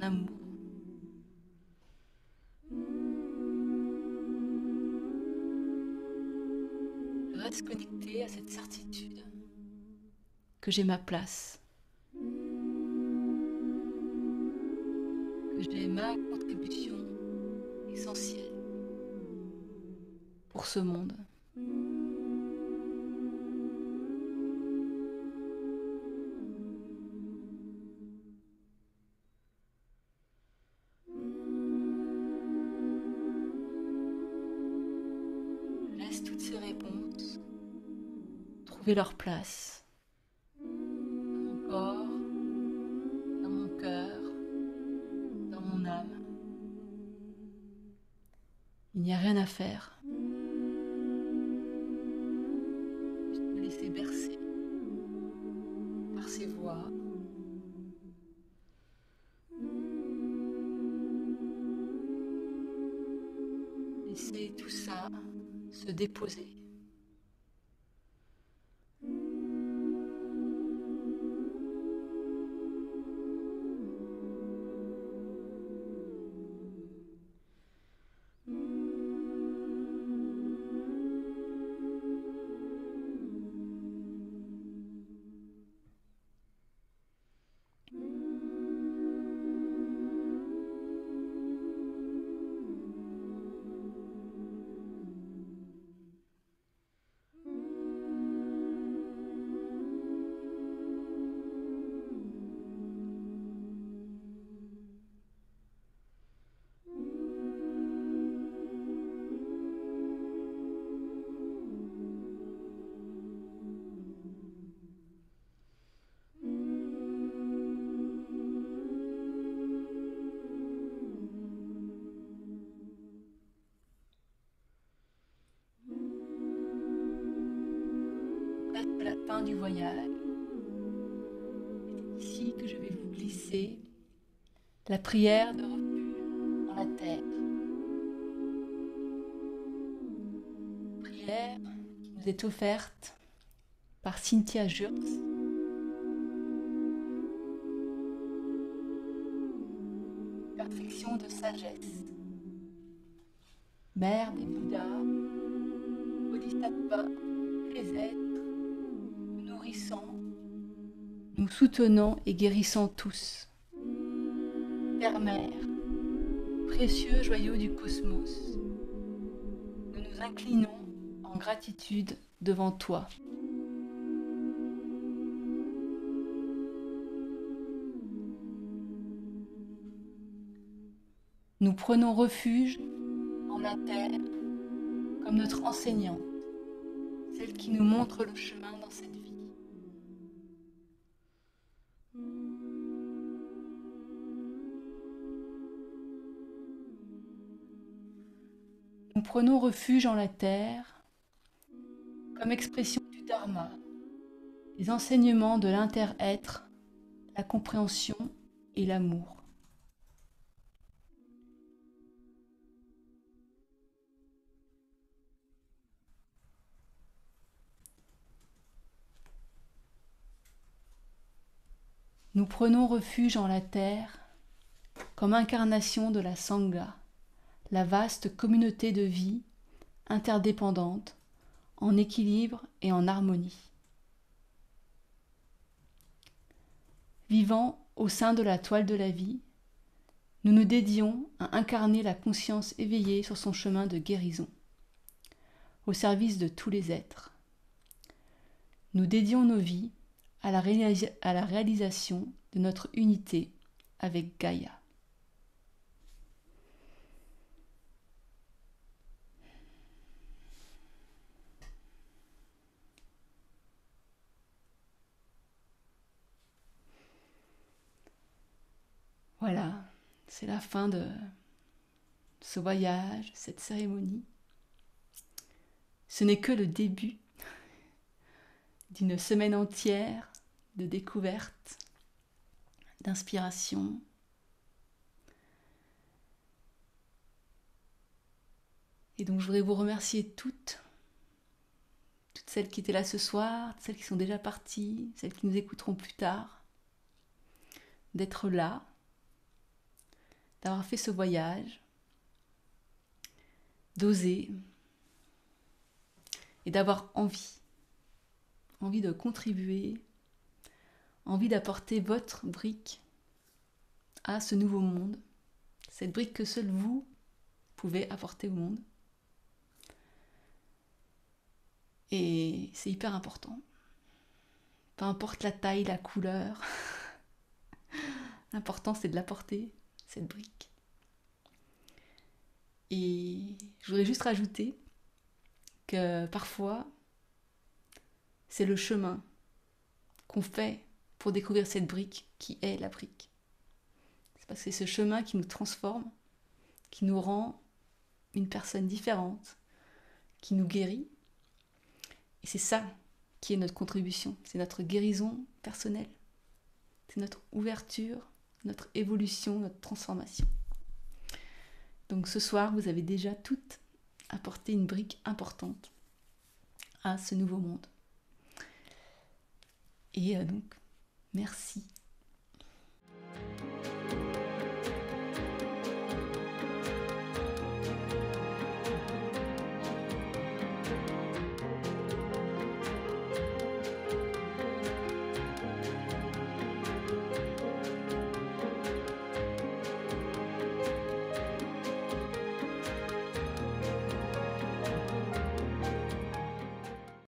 amour. Je reste connectée à cette certitude que j'ai ma place, que j'ai ma contribution essentielle pour ce monde. Je laisse toutes ces réponses trouver leur place dans mon corps, dans mon cœur, dans mon âme. Il n'y a rien à faire. Juste me laisser bercer par ces voix. Laisser tout ça se déposer. Presque à la fin du voyage. C'est ici que je vais vous glisser la prière de refuge dans la terre. Prière qui nous est offerte par Cynthia Jurs. Perfection de sagesse. Mère des Bouddhas, Bodhisattvas, les êtres, nous nourrissant, nous soutenant et guérissant tous. Terre-mère, précieux joyau du cosmos, nous nous inclinons en gratitude devant toi. Nous prenons refuge en la terre comme notre enseignante, celle qui nous montre le chemin dans cette vie. Nous prenons refuge en la terre comme expression du Dharma, des enseignements de l'inter-être, la compréhension et l'amour. Nous prenons refuge en la terre comme incarnation de la Sangha, la vaste communauté de vie interdépendante, en équilibre et en harmonie. Vivant au sein de la toile de la vie, nous nous dédions à incarner la conscience éveillée sur son chemin de guérison, au service de tous les êtres. Nous dédions nos vies à la réalisation de notre unité avec Gaïa. Voilà, c'est la fin de ce voyage, cette cérémonie. Ce n'est que le début d'une semaine entière de découverte, d'inspiration. Et donc je voudrais vous remercier toutes celles qui étaient là ce soir, celles qui sont déjà parties, celles qui nous écouteront plus tard, d'être là, d'avoir fait ce voyage, d'oser et d'avoir envie de contribuer, envie d'apporter votre brique à ce nouveau monde, cette brique que seul vous pouvez apporter au monde. Et c'est hyper important. Peu importe la taille, la couleur, l'important c'est de l'apporter, cette brique. Et je voudrais juste rajouter que parfois, c'est le chemin qu'on fait pour découvrir cette brique qui est la brique. C'est parce que c'est ce chemin qui nous transforme, qui nous rend une personne différente, qui nous guérit. Et c'est ça qui est notre contribution, c'est notre guérison personnelle, c'est notre ouverture, notre évolution, notre transformation. Donc ce soir, vous avez déjà toutes apporté une brique importante à ce nouveau monde. Et donc, merci